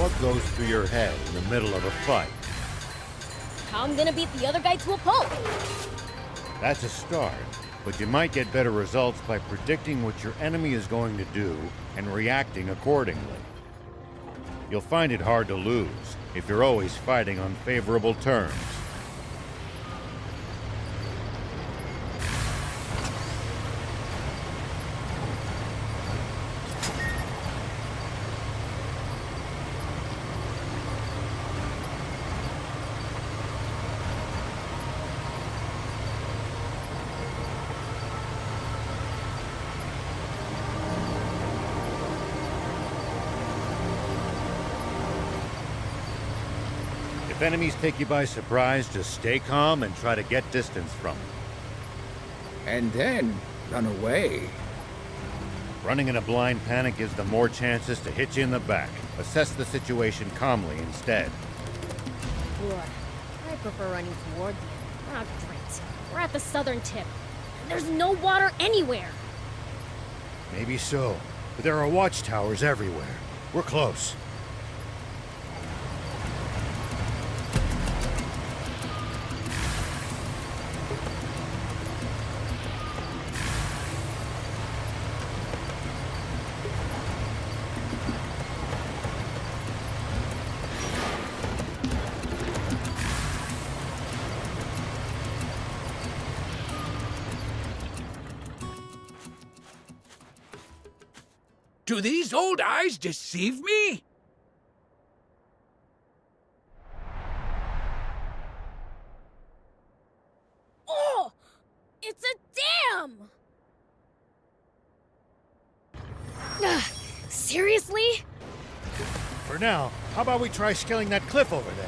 What goes through your head in the middle of a fight? How I'm gonna beat the other guy to a pulp. That's a start, but you might get better results by predicting what your enemy is going to do and reacting accordingly. You'll find it hard to lose if you're always fighting on favorable terms. If enemies take you by surprise, just stay calm and try to get distance from them. And then run away. Running in a blind panic gives them more chances to hit you in the back. Assess the situation calmly instead. Boy, I prefer running toward the end. Ah, great. We're at the southern tip. And there's no water anywhere. Maybe so, but there are watchtowers everywhere. We're close. Do these old eyes deceive me? Oh! It's a dam! Seriously? For now, how about we try scaling that cliff over there?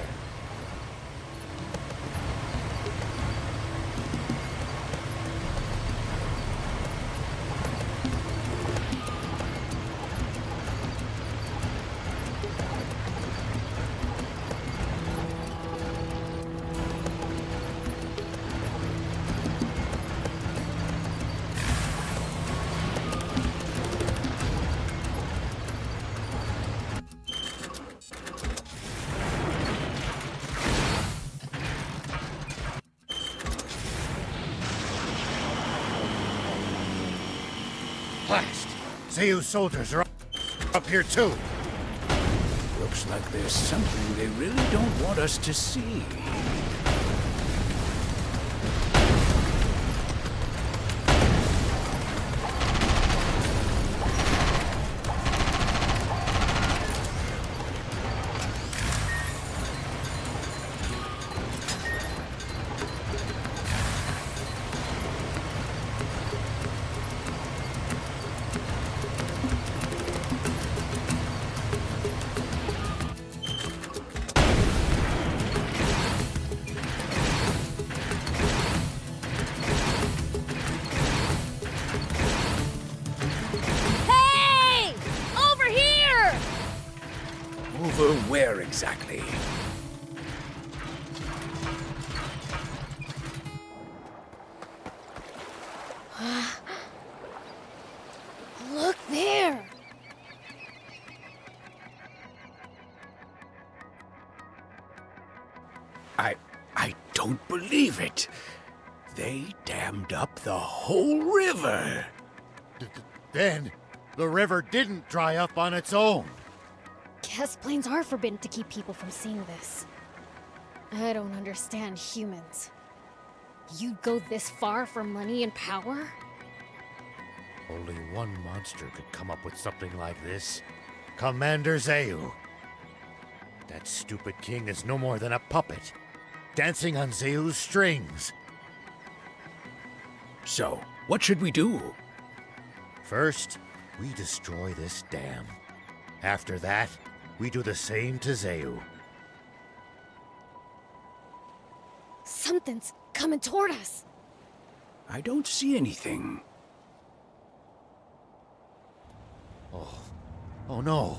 Blast! Zeus soldiers are up here too. Looks like there's something they really don't want us to see. Hey! Over here! Over where exactly? Look there! I don't believe it. They dammed up the whole river. Then, the river didn't dry up on its own. Guess planes are forbidden to keep people from seeing this. I don't understand humans. You'd go this far for money and power? Only one monster could come up with something like this. Commander Zeu. That stupid king is no more than a puppet, dancing on Zeu's strings. So, what should we do? First, we destroy this dam. After that, we do the same to Zeu. Something's coming toward us. I don't see anything. Oh no.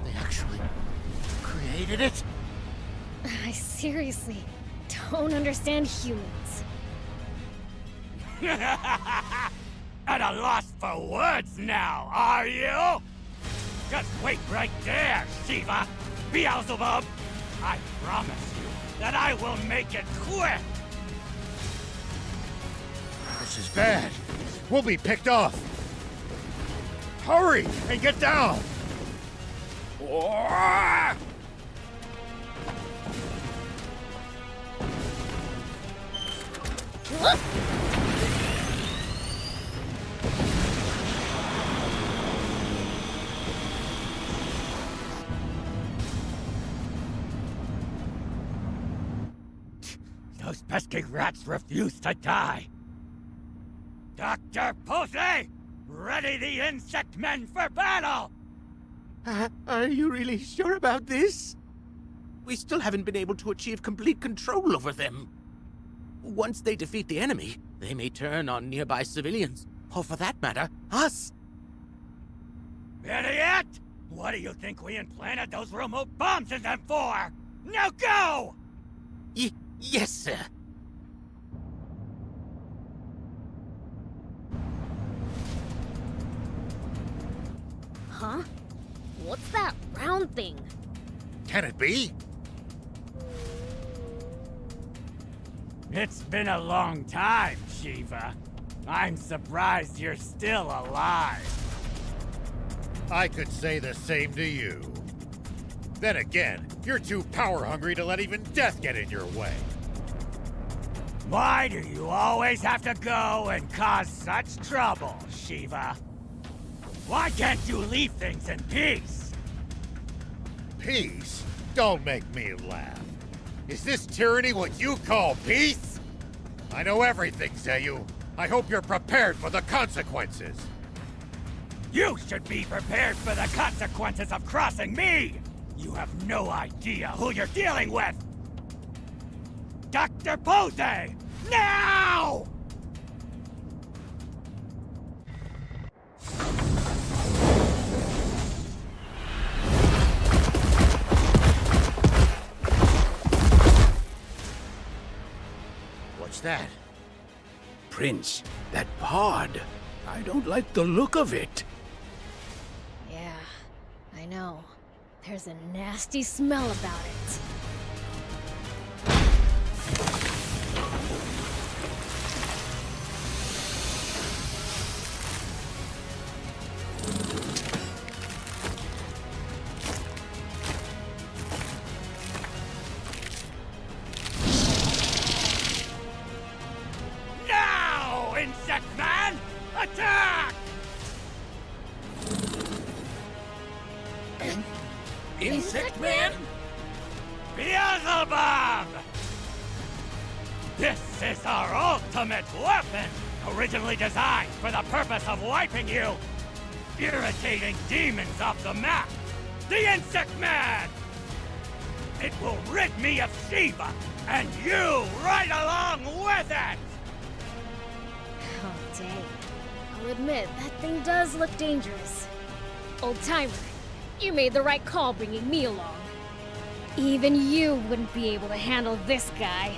They actually created it? I seriously don't understand humans. At a loss for words now, are you? Just wait right there, Shiva! Beelzebub! I promise you that I will make it quick! This is bad. We'll be picked off. Hurry and get down! Those pesky rats refuse to die. Dr. Posey, ready the insect men for battle! Are you really sure about this? We still haven't been able to achieve complete control over them. Once they defeat the enemy, they may turn on nearby civilians, or for that matter, us. Idiot! What do you think we implanted those remote bombs in them for? Now go! Yes, sir. Huh? What's that round thing? Can it be? It's been a long time, Shiva. I'm surprised you're still alive. I could say the same to you. Then again, you're too power-hungry to let even death get in your way. Why do you always have to go and cause such trouble, Shiva? Why can't you leave things in peace? Peace? Don't make me laugh. Is this tyranny what you call peace? I know everything, Zayu. I hope you're prepared for the consequences. You should be prepared for the consequences of crossing me! You have no idea who you're dealing with! Dr. Pose! Now! What's that? Prince, that pod. I don't like the look of it. Yeah, I know. There's a nasty smell about it. Now, Insect Man! Attack! Insect Man? Beelzebub! This is our ultimate weapon! Originally designed for the purpose of wiping you! Irritating demons off the map! The Insect Man! It will rid me of Shiva, and you right along with it! Oh, dang. I'll admit, that thing does look dangerous. Old-timer, you made the right call bringing me along. Even you wouldn't be able to handle this guy.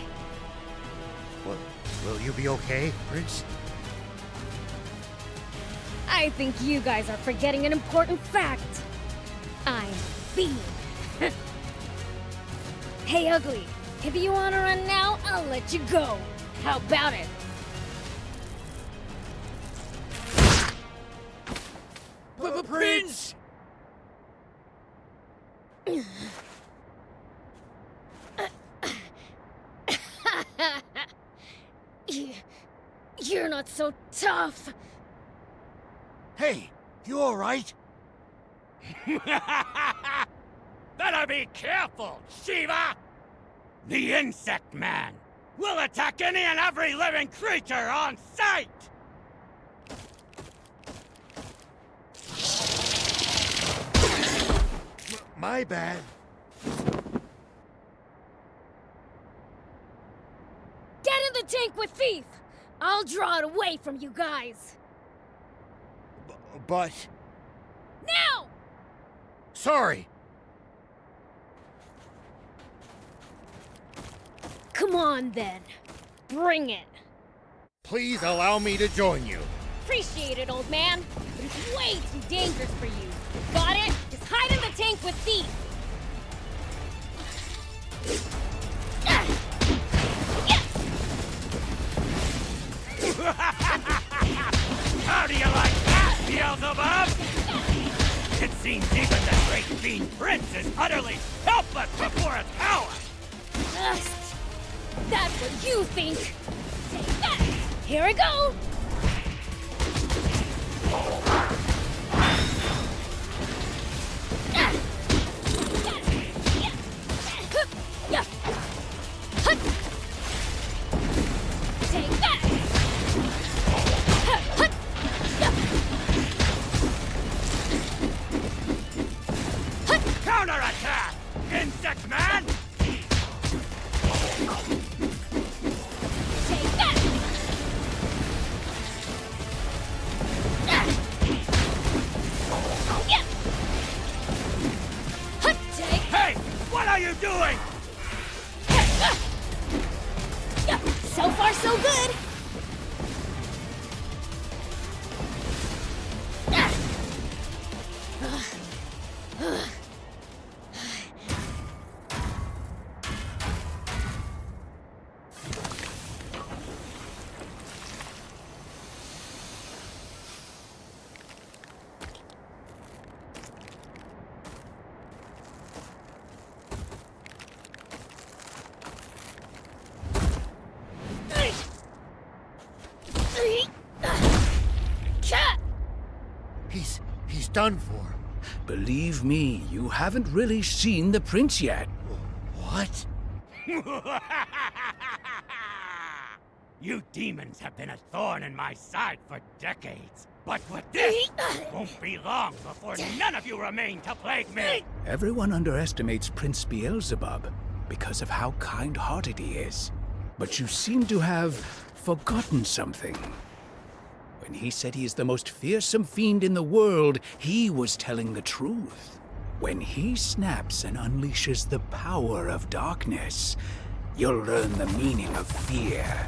Will you be okay, Prince? I think you guys are forgetting an important fact. I'm Fiend. Hey, Ugly, if you want to run now, I'll let you go. How about it? Prince! You're not so tough. Hey, you alright? Better be careful, Shiva! The Insect Man will attack any and every living creature on sight! My bad. Get in the tank with Thief! I'll draw it away from you guys. But... Now! Sorry! Come on, then. Bring it. Please allow me to join you. Appreciate it, old man. But it's way too dangerous for you. Got it? Just hide in the tank with Thief. How do you like that, Beelzebub? It seems even the great Fiend Prince is utterly helpless before its power! Just... That's what you think. Take that. Here I go. Take that. Counterattack, Insect Man! Take that. Take. Hey, what are you doing? So far, so good. done for. Believe me, you haven't really seen the prince yet. What? You demons have been a thorn in my side for decades. But with this, won't be long before none of you remain to plague me! Everyone underestimates Prince Beelzebub because of how kind-hearted he is. But you seem to have forgotten something. When he said he is the most fearsome fiend in the world, he was telling the truth. When he snaps and unleashes the power of darkness, you'll learn the meaning of fear.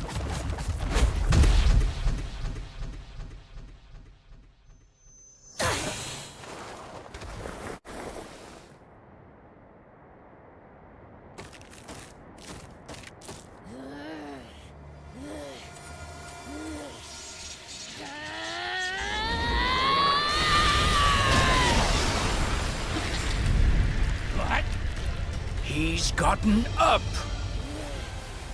He's gotten up!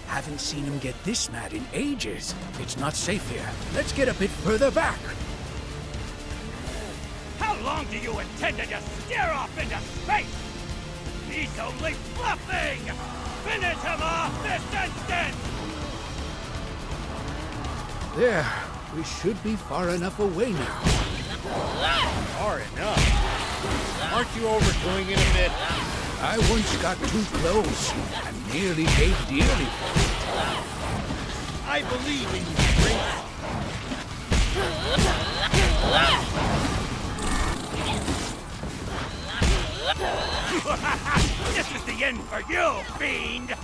Haven't seen him get this mad in ages. It's not safe here. Let's get a bit further back. How long do you intend to just stare off into space? He's only bluffing! Finish him off this instant! There. We should be far enough away now. Far enough? Aren't you overdoing it a bit? I once got too close and nearly paid dearly for it. I believe in you, Prince. This is the end for you, Fiend!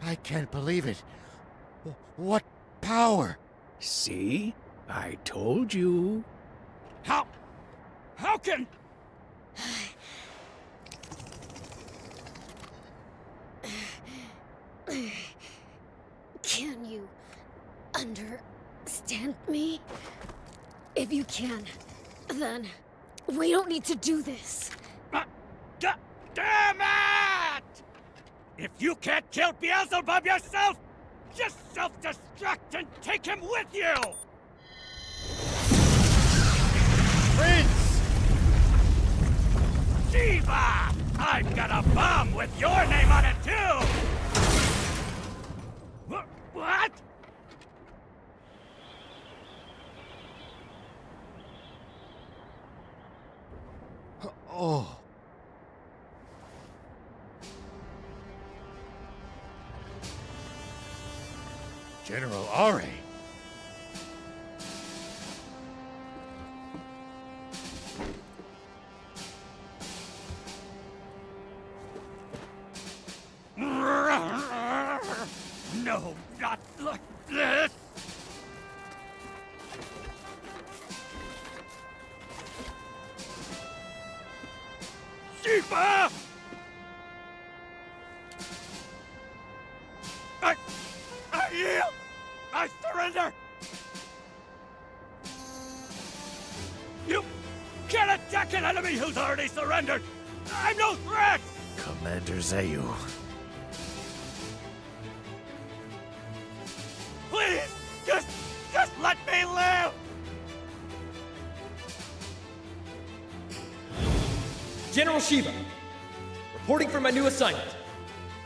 I can't believe it. What power? See? I told you. How can... Can you understand me? If you can, then we don't need to do this. Damn it! If you can't kill Beelzebub yourself, just self-destruct and take him with you! Prince! Shiva! I've got a bomb with your name on it, too! What? Oh. General Are. No, not like this! Shiva! I yield! I surrender! You can't attack an enemy who's already surrendered! I'm no threat! Commander Zayu. Please! Just let me live! General Shiva, reporting for my new assignment.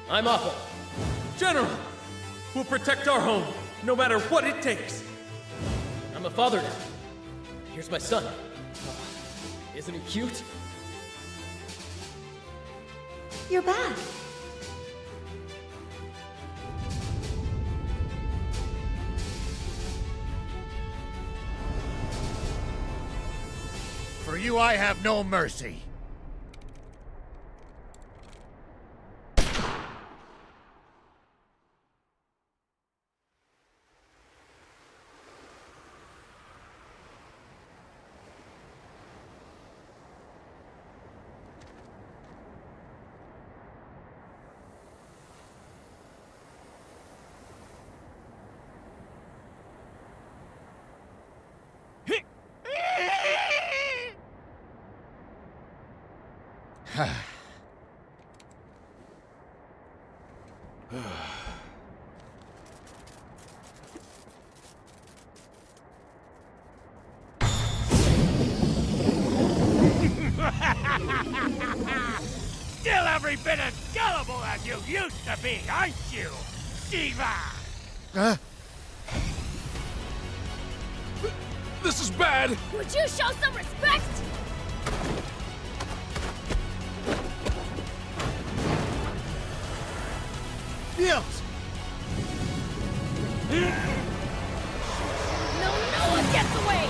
I'm Appa. General! We'll protect our home, no matter what it takes. I'm a father now. Here's my son. Isn't he cute? You're back. For you I have no mercy. Still every bit as gullible as you used to be, aren't you, Shiva? This is bad! Would you show some respect? Beels! No one gets away!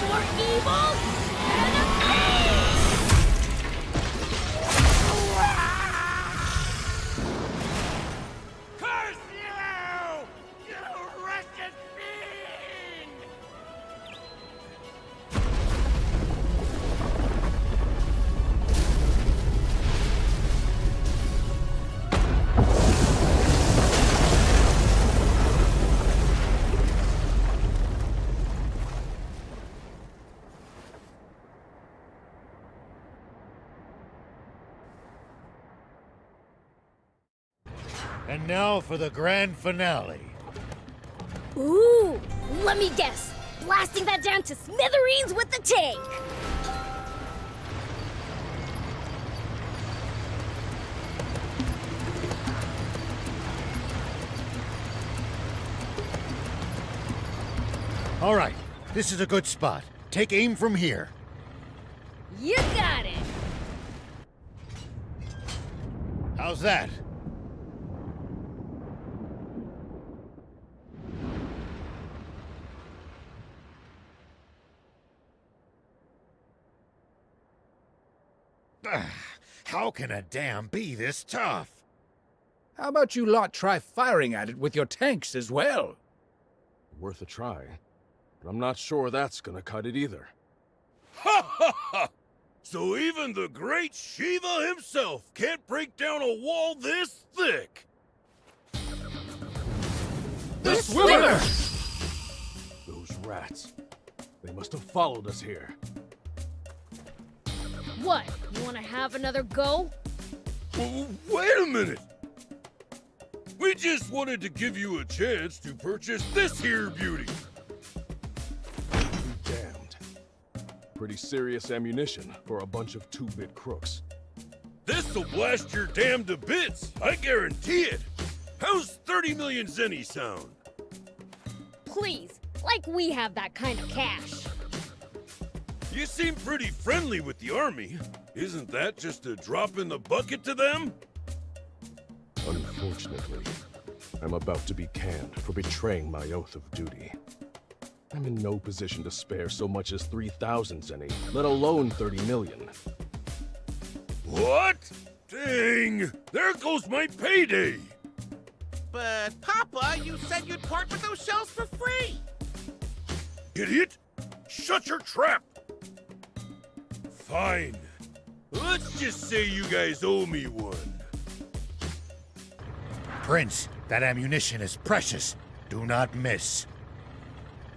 More evil Curse you! You wretched fiend! And now for the grand finale. Ooh, let me guess. Blasting that down to smithereens with the tank. All right, this is a good spot. Take aim from here. You got it. How's that? How can a dam be this tough? How about you lot try firing at it with your tanks as well? Worth a try, but I'm not sure that's gonna cut it either. Ha ha ha! So even the great Shiva himself can't break down a wall this thick! The swimmer! Those rats. They must have followed us here. What? You want to have another go? Wait a minute! We just wanted to give you a chance to purchase this here beauty. Be damned. Pretty serious ammunition for a bunch of two-bit crooks. This'll blast your dam to bits, I guarantee it. How's 30 million zenny sound? Please, like we have that kind of cash. You seem pretty friendly with the army. Isn't that just a drop in the bucket to them? Unfortunately, I'm about to be canned for betraying my oath of duty. I'm in no position to spare so much as 3,000 zenny, let alone 30 million. What? Dang! There goes my payday! But, Papa, you said you'd part with those shells for free! Idiot! Shut your trap! Fine. Let's just say you guys owe me one. Prince, that ammunition is precious. Do not miss.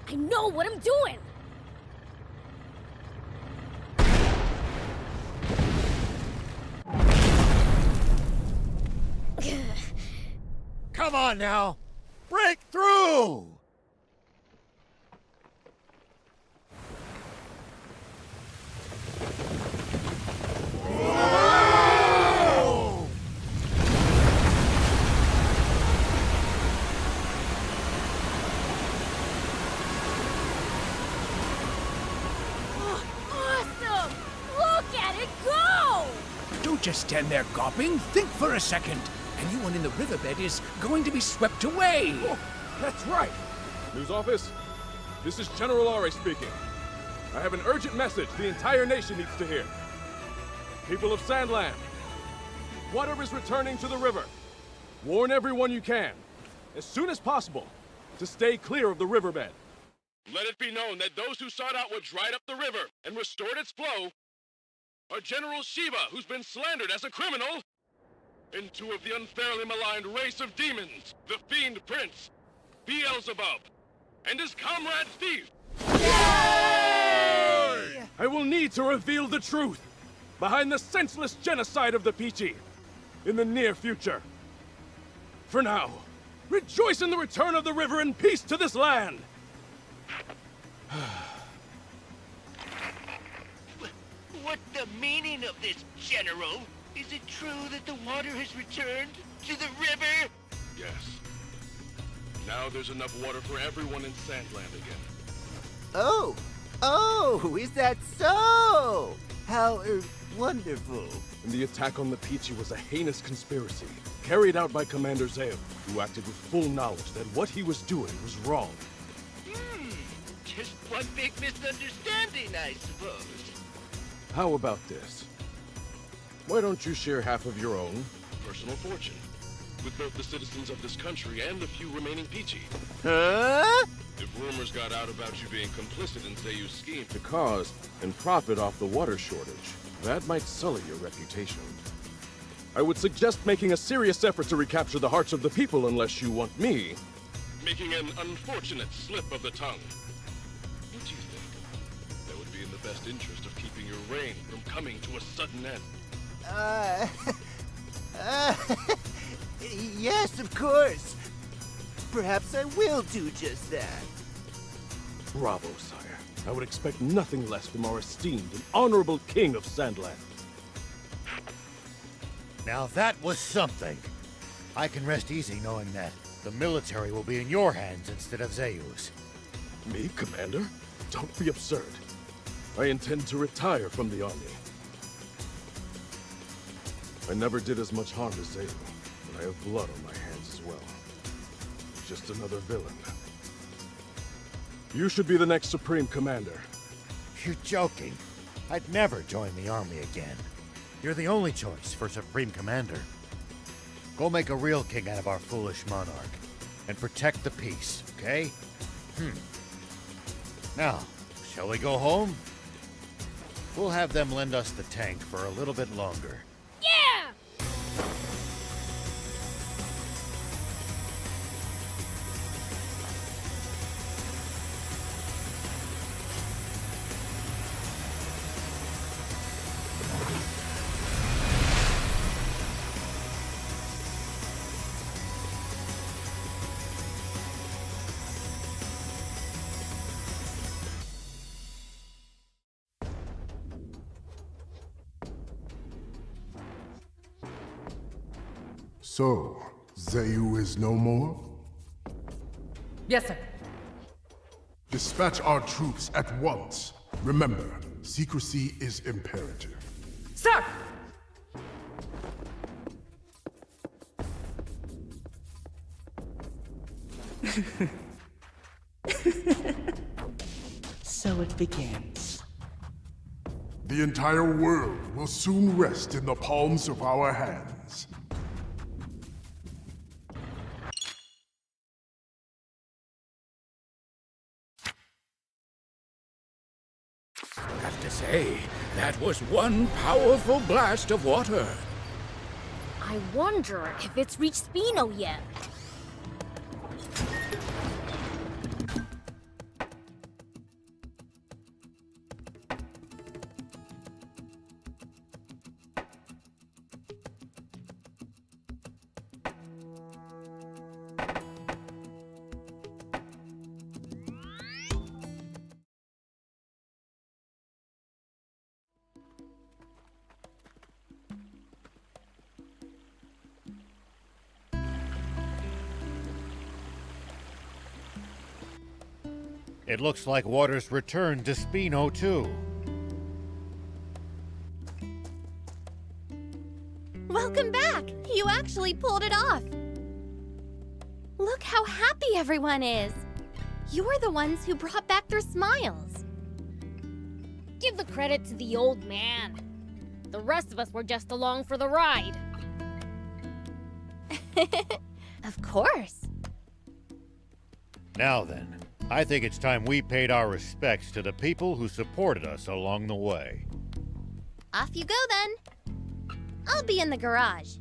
I know what I'm doing! Come on now! Break through! Awesome! Look at it go! Don't just stand there gawping. Think for a second. Anyone in the riverbed is going to be swept away. Oh, that's right. News office, this is General Ari speaking. I have an urgent message the entire nation needs to hear. People of Sandland, water is returning to the river. Warn everyone you can, as soon as possible, to stay clear of the riverbed. Let it be known that those who sought out what dried up the river and restored its flow are General Shiva, who's been slandered as a criminal, and two of the unfairly maligned race of demons, the Fiend Prince, Beelzebub, and his comrade Thief. I will need to reveal the truth. behind the senseless genocide of the Peachy in the near future. For now, rejoice in the return of the river and peace to this land! What's the meaning of this, General? Is it true that the water has returned to the river? Yes. Now there's enough water for everyone in Sandland again. Oh! Oh, is that so? How, wonderful. And the attack on the Peachy was a heinous conspiracy, carried out by Commander Zeo, who acted with full knowledge that what he was doing was wrong. Just one big misunderstanding, I suppose. How about this? Why don't you share half of your own Personal fortune. With both the citizens of this country and the few remaining Peachy. Huh? If rumors got out about you being complicit in Zeyu's scheme to cause and profit off the water shortage, that might sully your reputation. I would suggest making a serious effort to recapture the hearts of the people unless you want me. Making an unfortunate slip of the tongue. What do you think? That would be in the best interest of keeping your reign from coming to a sudden end. Yes, of course. Perhaps I will do just that. Bravo, sire. I would expect nothing less from our esteemed and honorable king of Sandland. Now that was something. I can rest easy knowing that the military will be in your hands instead of Zeyu's. Me, Commander? Don't be absurd. I intend to retire from the army. I never did as much harm to Zeyu, but I have blood on my hands as well. Just another villain. You should be the next Supreme Commander. You're joking. I'd never join the army again. You're the only choice for Supreme Commander. Go make a real king out of our foolish monarch, and protect the peace, okay? Now, shall we go home? We'll have them lend us the tank for a little bit longer. Yeah! So, Zeyu is no more? Yes, sir. Dispatch our troops at once. Remember, secrecy is imperative. Sir! So it begins. The entire world will soon rest in the palms of our hands. I have to say, that was one powerful blast of water. I wonder if it's reached Spino yet. It looks like water's returned to Spino, too. Welcome back! You actually pulled it off! Look how happy everyone is! You're the ones who brought back their smiles. Give the credit to the old man. The rest of us were just along for the ride. Of course. Now then, I think it's time we paid our respects to the people who supported us along the way. Off you go then. I'll be in the garage.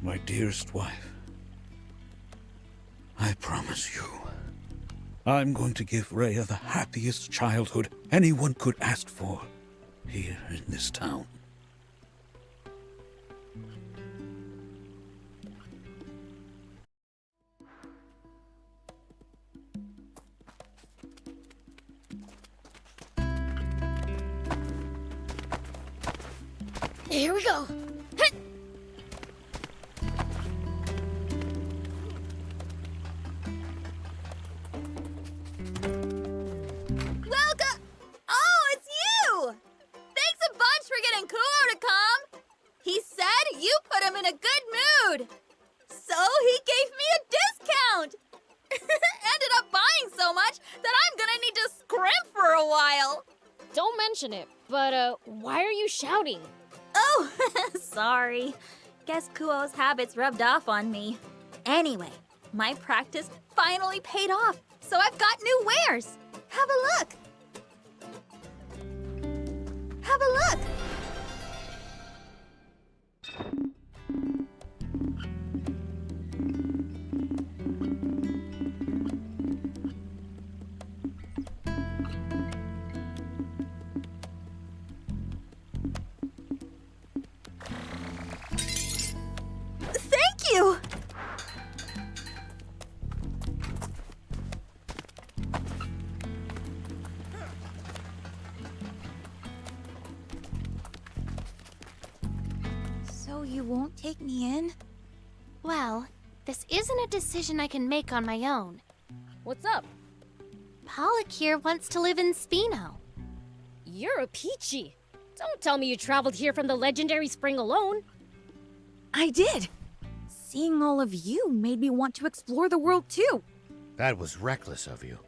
My dearest wife, I promise you, I'm going to give Rhea the happiest childhood anyone could ask for here in this town. Here we go. Welcome! Oh, it's you! Thanks a bunch for getting Kuo to come. He said you put him in a good mood. So he gave me a discount. Ended up buying so much that I'm gonna need to scrimp for a while. Don't mention it, but why are you shouting? Oh, sorry. Guess Kuo's habits rubbed off on me. Anyway, my practice finally paid off, so I've got new wares. Have a look. Have a look. Thank you! So you won't take me in? Well, this isn't a decision I can make on my own. What's up? Pollock here wants to live in Spino. You're a peachy. Don't tell me you traveled here from the legendary spring alone. I did. Seeing all of you made me want to explore the world too. That was reckless of you.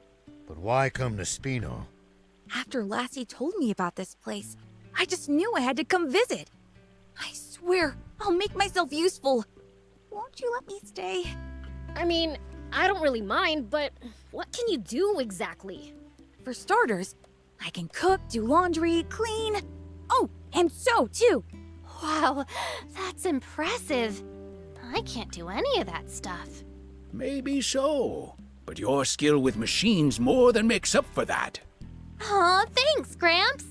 But why come to Spino? After Lassie told me about this place, I just knew I had to come visit. I swear, I'll make myself useful. Won't you let me stay? I mean, I don't really mind, but what can you do exactly? For starters, I can cook, do laundry, clean. Oh, and sew too. Wow, that's impressive. I can't do any of that stuff. Maybe so, but your skill with machines more than makes up for that. Aw, thanks, Gramps.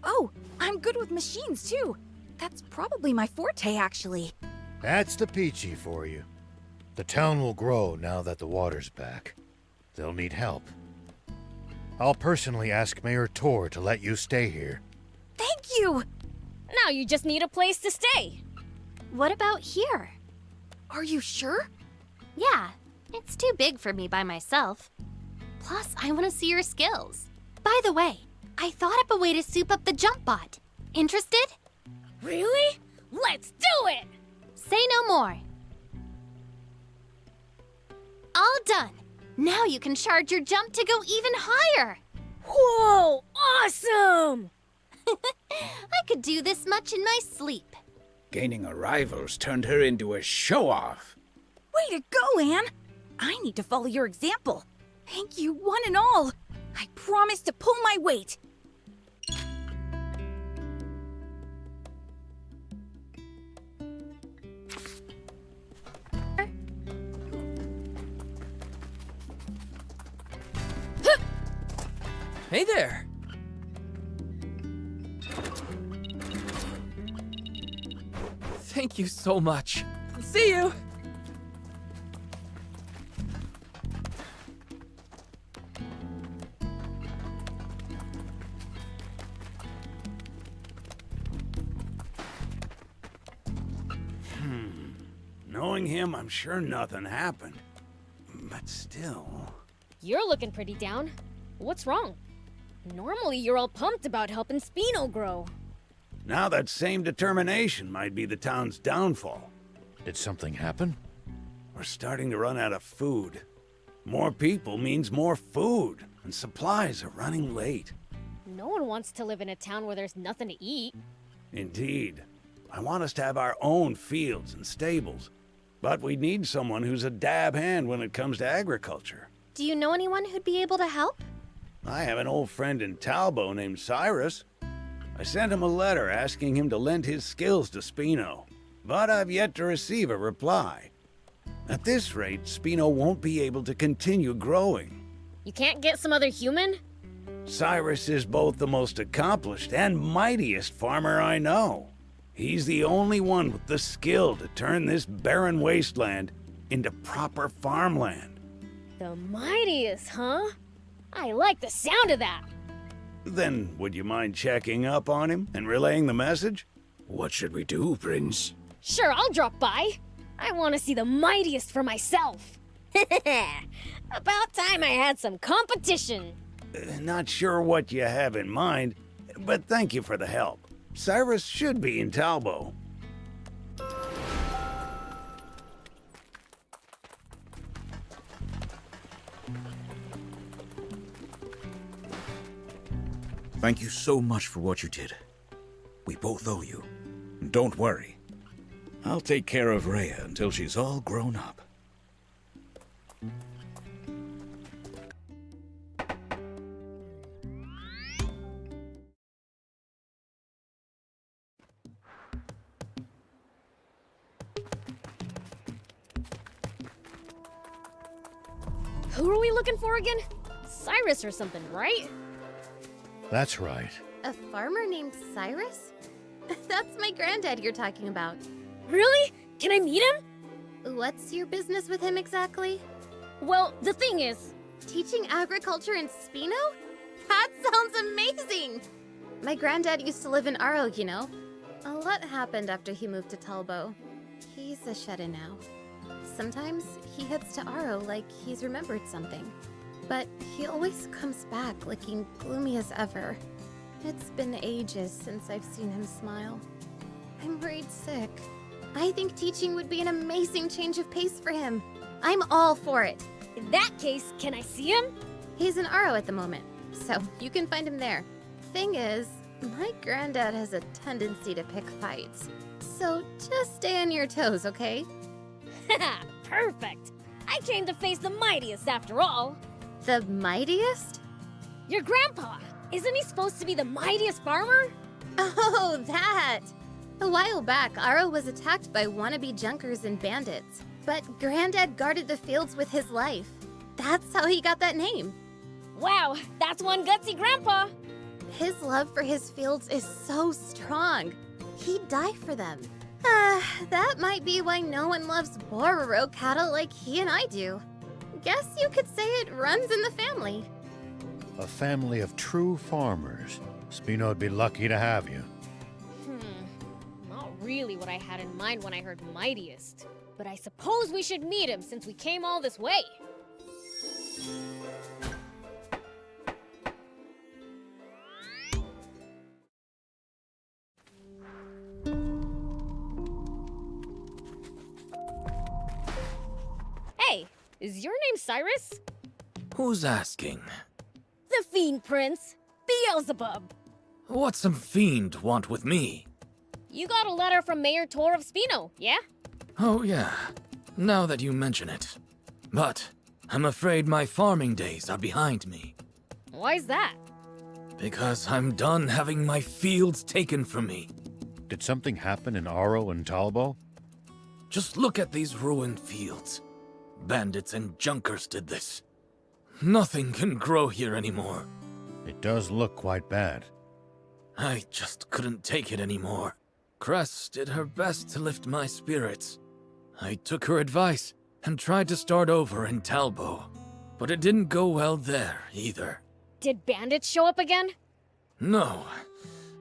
Oh, I'm good with machines too. That's probably my forte, actually. That's the Peachy for you. The town will grow now that the water's back. They'll need help. I'll personally ask Mayor Tor to let you stay here. Thank you! Now you just need a place to stay. What about here? Are you sure? Yeah, it's too big for me by myself. Plus, I want to see your skills. By the way, I thought up a way to soup up the jump bot. Interested? Really? Let's do it! Say no more. All done. Now you can charge your jump to go even higher. Whoa, awesome! I could do this much in my sleep. Gaining a rival's turned her into a show-off. Way to go, Anne! I need to follow your example. Thank you, one and all. I promise to pull my weight. Hey there! Thank you so much. See you! Knowing him, I'm sure nothing happened. But still... You're looking pretty down. What's wrong? Normally you're all pumped about helping Spino grow. Now that same determination might be the town's downfall. Did something happen? We're starting to run out of food. More people means more food, and supplies are running late. No one wants to live in a town where there's nothing to eat. Indeed. I want us to have our own fields and stables. But we need someone who's a dab hand when it comes to agriculture. Do you know anyone who'd be able to help? I have an old friend in Talbot named Cyrus. I sent him a letter asking him to lend his skills to Spino, but I've yet to receive a reply. At this rate, Spino won't be able to continue growing. You can't get some other human? Cyrus is both the most accomplished and mightiest farmer I know. He's the only one with the skill to turn this barren wasteland into proper farmland. The mightiest, huh? I like the sound of that. Then, would you mind checking up on him and relaying the message? What should we do, Prince? Sure, I'll drop by. I want to see the mightiest for myself. About time I had some competition. Not sure what you have in mind, but thank you for the help. Cyrus should be in Talbo. Thank you so much for what you did. We both owe you. Don't worry. I'll take care of Rhea until she's all grown up. Who are we looking for again? Cyrus or something, right? That's right. A farmer named Cyrus? That's my granddad you're talking about. Really? Can I meet him? What's your business with him exactly? Well, the thing is... Teaching agriculture in Spino? That sounds amazing! My granddad used to live in Aro, you know. A lot happened after he moved to Talbo. He's a shut-in now. Sometimes he heads to Aro like he's remembered something. But he always comes back looking gloomy as ever. It's been ages since I've seen him smile. I'm worried sick. I think teaching would be an amazing change of pace for him. I'm all for it. In that case, can I see him? He's in Aro at the moment, so you can find him there. Thing is, my granddad has a tendency to pick fights. So just stay on your toes, okay? Haha, perfect. I came to face the mightiest after all. The mightiest? Your grandpa. Isn't he supposed to be the mightiest farmer? Oh, that! A while back, Aro was attacked by wannabe junkers and bandits. But Granddad guarded the fields with his life. That's how he got that name. Wow, that's one gutsy grandpa. His love for his fields is so strong. He'd die for them. That might be why no one loves Bororo cattle like he and I do. Guess you could say it runs in the family. A family of true farmers. Spino'd be lucky to have you. Not really what I had in mind when I heard mightiest. But I suppose we should meet him since we came all this way. Hey, is your name Cyrus? Who's asking? The Fiend Prince, Beelzebub. What's some fiend want with me? You got a letter from Mayor Tor of Spino, yeah? Oh yeah, now that you mention it. But I'm afraid my farming days are behind me. Why's that? Because I'm done having my fields taken from me. Did something happen in Aro and Talbo? Just look at these ruined fields. Bandits and junkers did this. Nothing can grow here anymore. It does look quite bad. I just couldn't take it anymore. Cress did her best to lift my spirits. I took her advice and tried to start over in Talbo, but it didn't go well there either. Did bandits show up again? No.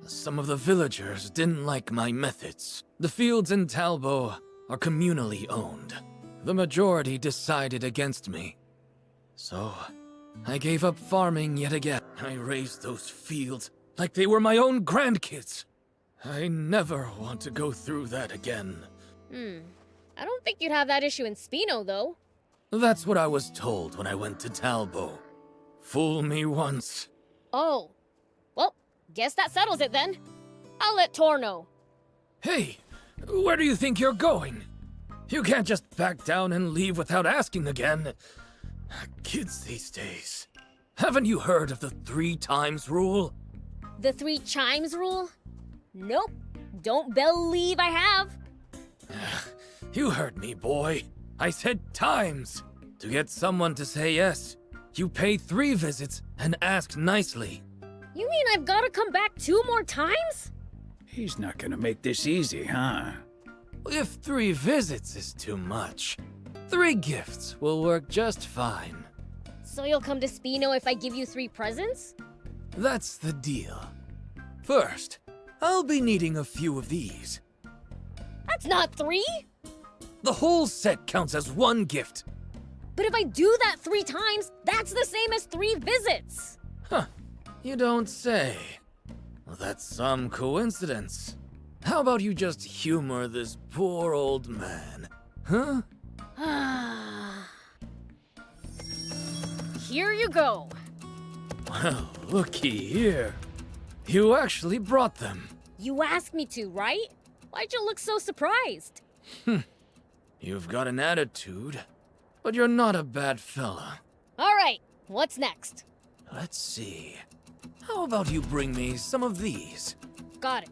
Some of the villagers didn't like my methods. The fields in Talbo are communally owned. The majority decided against me. So, I gave up farming yet again. I raised those fields like they were my own grandkids. I never want to go through that again. I don't think you'd have that issue in Spino, though. That's what I was told when I went to Talbo. Fool me once. Oh. Well, guess that settles it then. I'll let Tor know. Hey, where do you think you're going? You can't just back down and leave without asking again. Kids these days. Haven't you heard of the 3 times rule? The 3 chimes rule? Nope. Don't believe I have. You heard me, boy. I said times. To get someone to say yes. You pay 3 visits and ask nicely. You mean I've gotta come back 2 more times? He's not gonna make this easy, huh? If 3 visits is too much, 3 gifts will work just fine. So you'll come to Spino if I give you 3 presents? That's the deal. First, I'll be needing a few of these. That's not 3! The whole set counts as 1 gift. But if I do that 3 times, that's the same as 3 visits! Huh, you don't say. Well, that's some coincidence. How about you just humor this poor old man, huh? Here you go. Well, looky here. You actually brought them. You asked me to, right? Why'd you look so surprised? You've got an attitude, but you're not a bad fella. Alright, what's next? Let's see. How about you bring me some of these? Got it.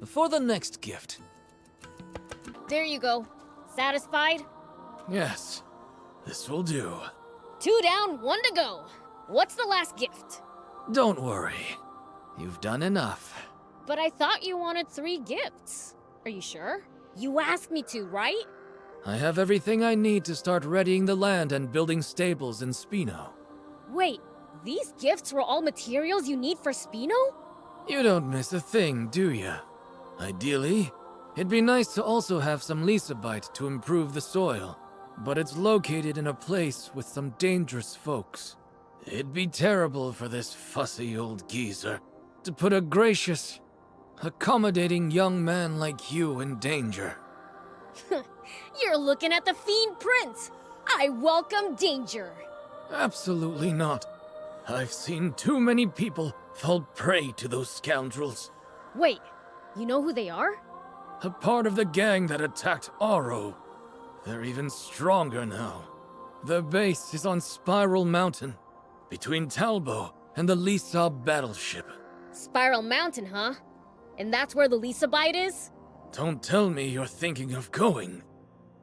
For the next gift. There you go. Satisfied? Yes, this will do. 2 down, 1 to go. What's the last gift? Don't worry. You've done enough. But I thought you wanted 3 gifts. Are you sure? You asked me to, right? I have everything I need to start readying the land and building stables in Spino. Wait, these gifts were all materials you need for Spino? You don't miss a thing, do ya? Ideally, it'd be nice to also have some Lisabite to improve the soil, but it's located in a place with some dangerous folks. It'd be terrible for this fussy old geezer to put a gracious, accommodating young man like you in danger. You're looking at the Fiend Prince. I welcome danger. Absolutely not. I've seen too many people fall prey to those scoundrels. Wait, you know who they are? A part of the gang that attacked Aro. They're even stronger now. Their base is on Spiral Mountain, between Talbo and the Lisab battleship. Spiral Mountain, huh? And that's where the Lisabite is? Don't tell me you're thinking of going.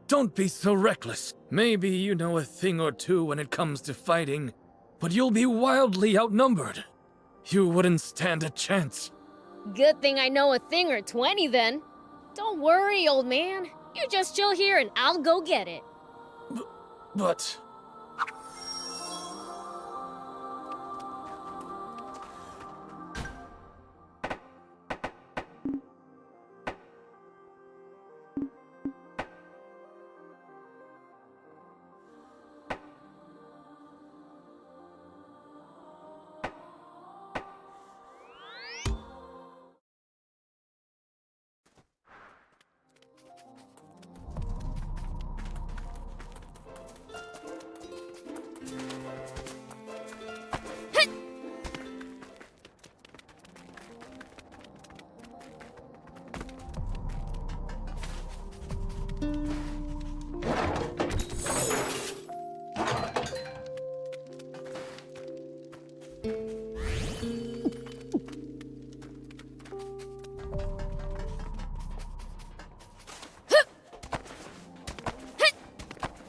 Don't be so reckless. Maybe you know a thing or two when it comes to fighting, but you'll be wildly outnumbered. You wouldn't stand a chance. Good thing I know a thing or 20 then. Don't worry, old man. You just chill here and I'll go get it. But...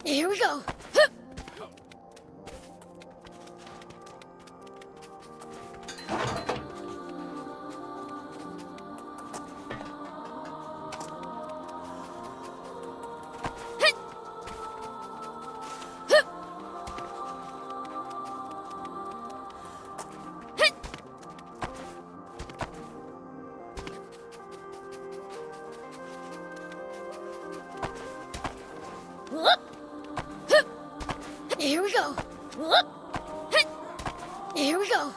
Here we go. Here we go. Here we go.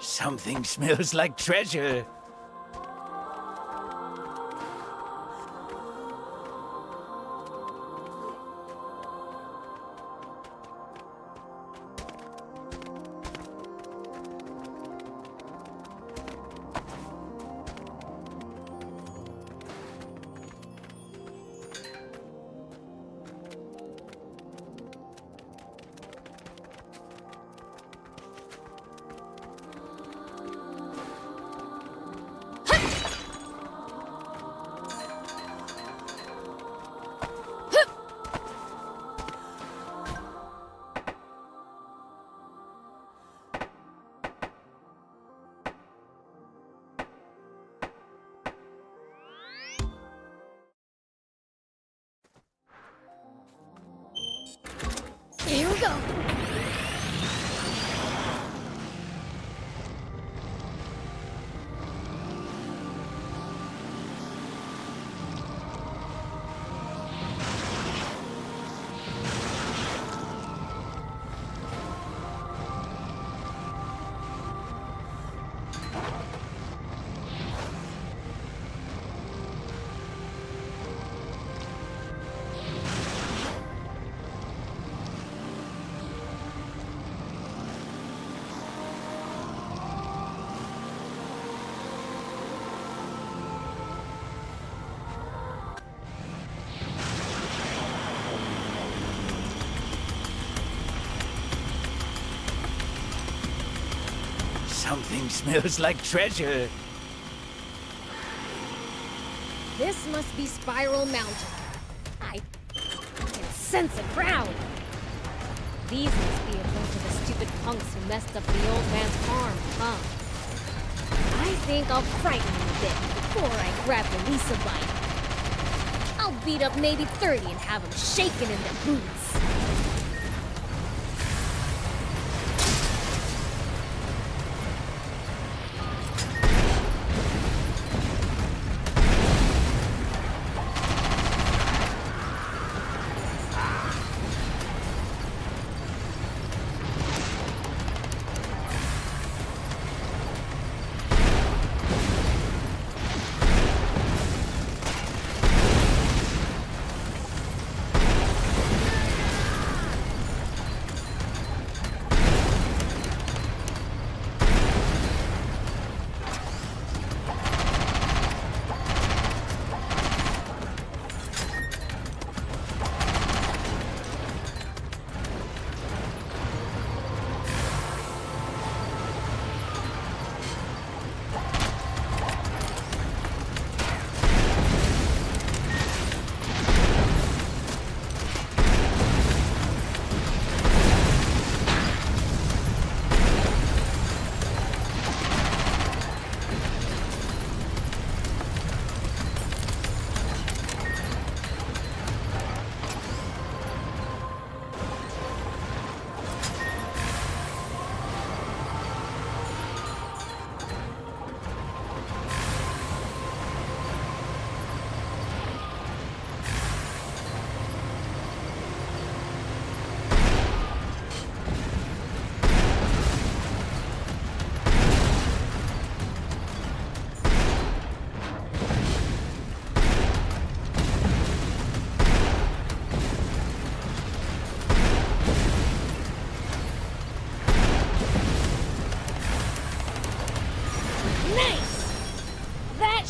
Something smells like treasure. go! Something smells like treasure. This must be Spiral Mountain. I can sense a crowd. These must be a bunch of the stupid punks who messed up the old man's farm, huh? I think I'll frighten them a bit before I grab the Lisa bite. I'll beat up maybe 30 and have them shaking in their boots.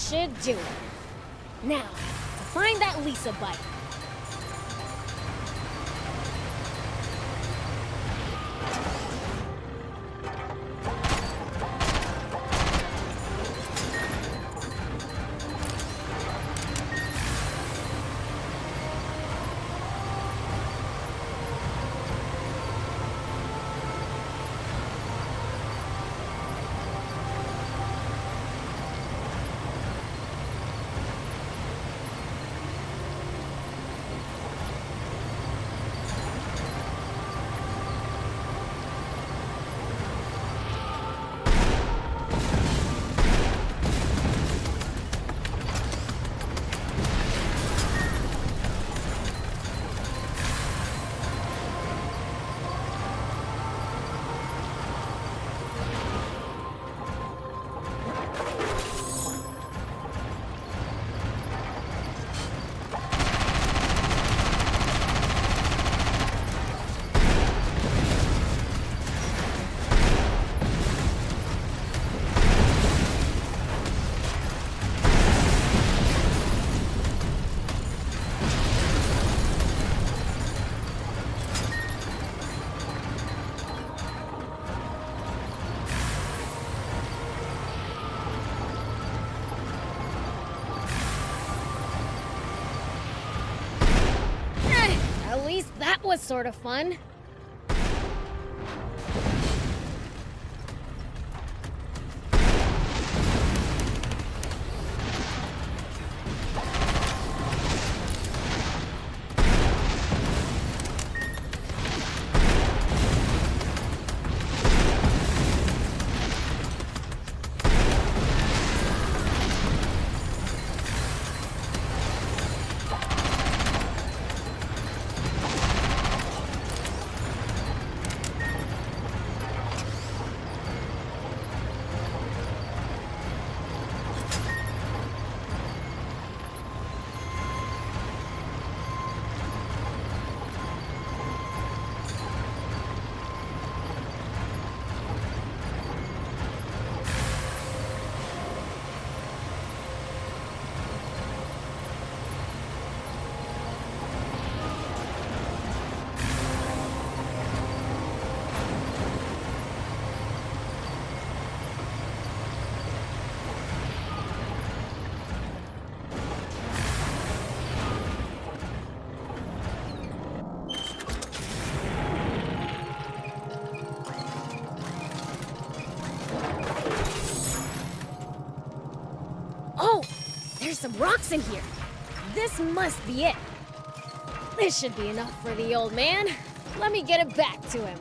Should do it. Now, to find that Lisa bite. At least that was sort of fun. some rocks in here. This must be it. This should be enough for the old man. Let me get it back to him.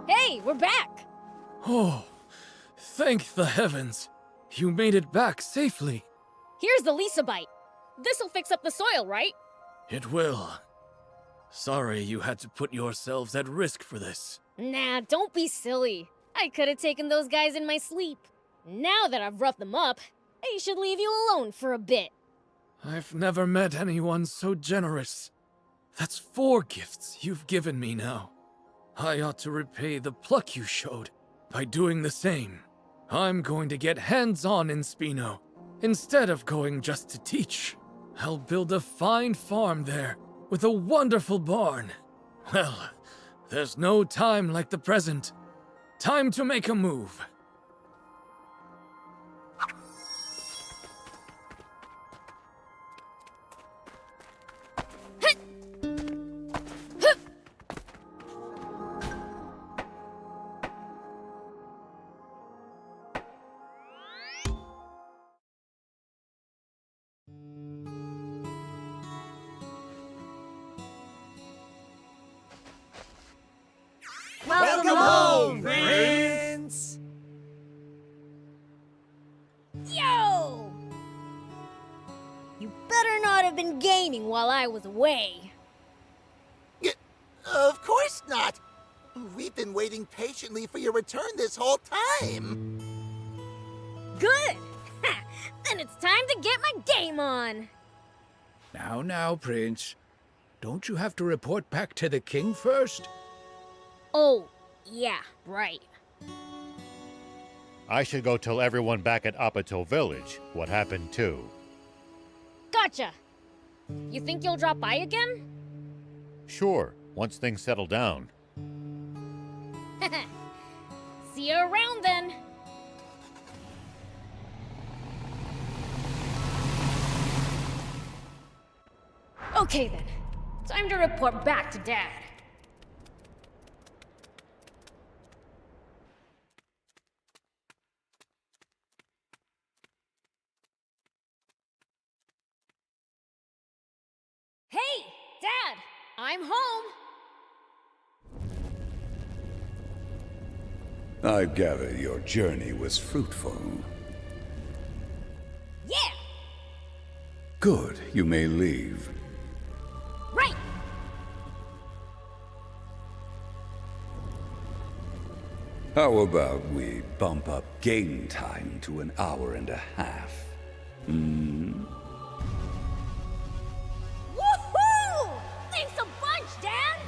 Hey, we're back! Oh, thank the heavens. You made it back safely. Here's the Lisa bite. This'll fix up the soil, right? It will. Sorry you had to put yourselves at risk for this. Nah, don't be silly. I could have taken those guys in my sleep. Now that I've roughed them up, I should leave you alone for a bit. I've never met anyone so generous. That's 4 gifts you've given me now. I ought to repay the pluck you showed by doing the same. I'm going to get hands-on in Spino, instead of going just to teach. I'll build a fine farm there, with a wonderful barn. Well, there's no time like the present. Time to make a move. Welcome home, Prince! Yo! You better not have been gaming while I was away. Of course not. We've been waiting patiently for your return this whole time. Good! Then it's time to get my game on. Now, Prince. Don't you have to report back to the king first? Oh, yeah, right. I should go tell everyone back at Apatow Village what happened too. Gotcha! You think you'll drop by again? Sure, once things settle down. See you around then. Okay then, time to report back to Dad. Hey, Dad! I'm home! I gather your journey was fruitful. Yeah! Good, you may leave. Right! How about we bump up game time to an hour and a half? Hmm? Woohoo! Thanks a bunch, Dad!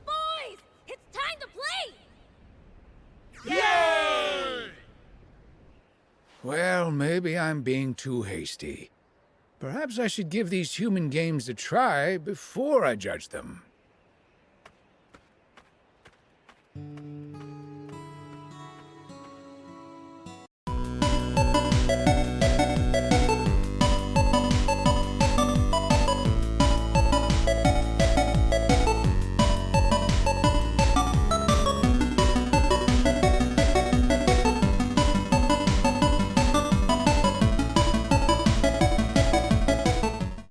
Boys, it's time to play! Yay! Well, maybe I'm being too hasty. Perhaps I should give these human games a try before I judge them.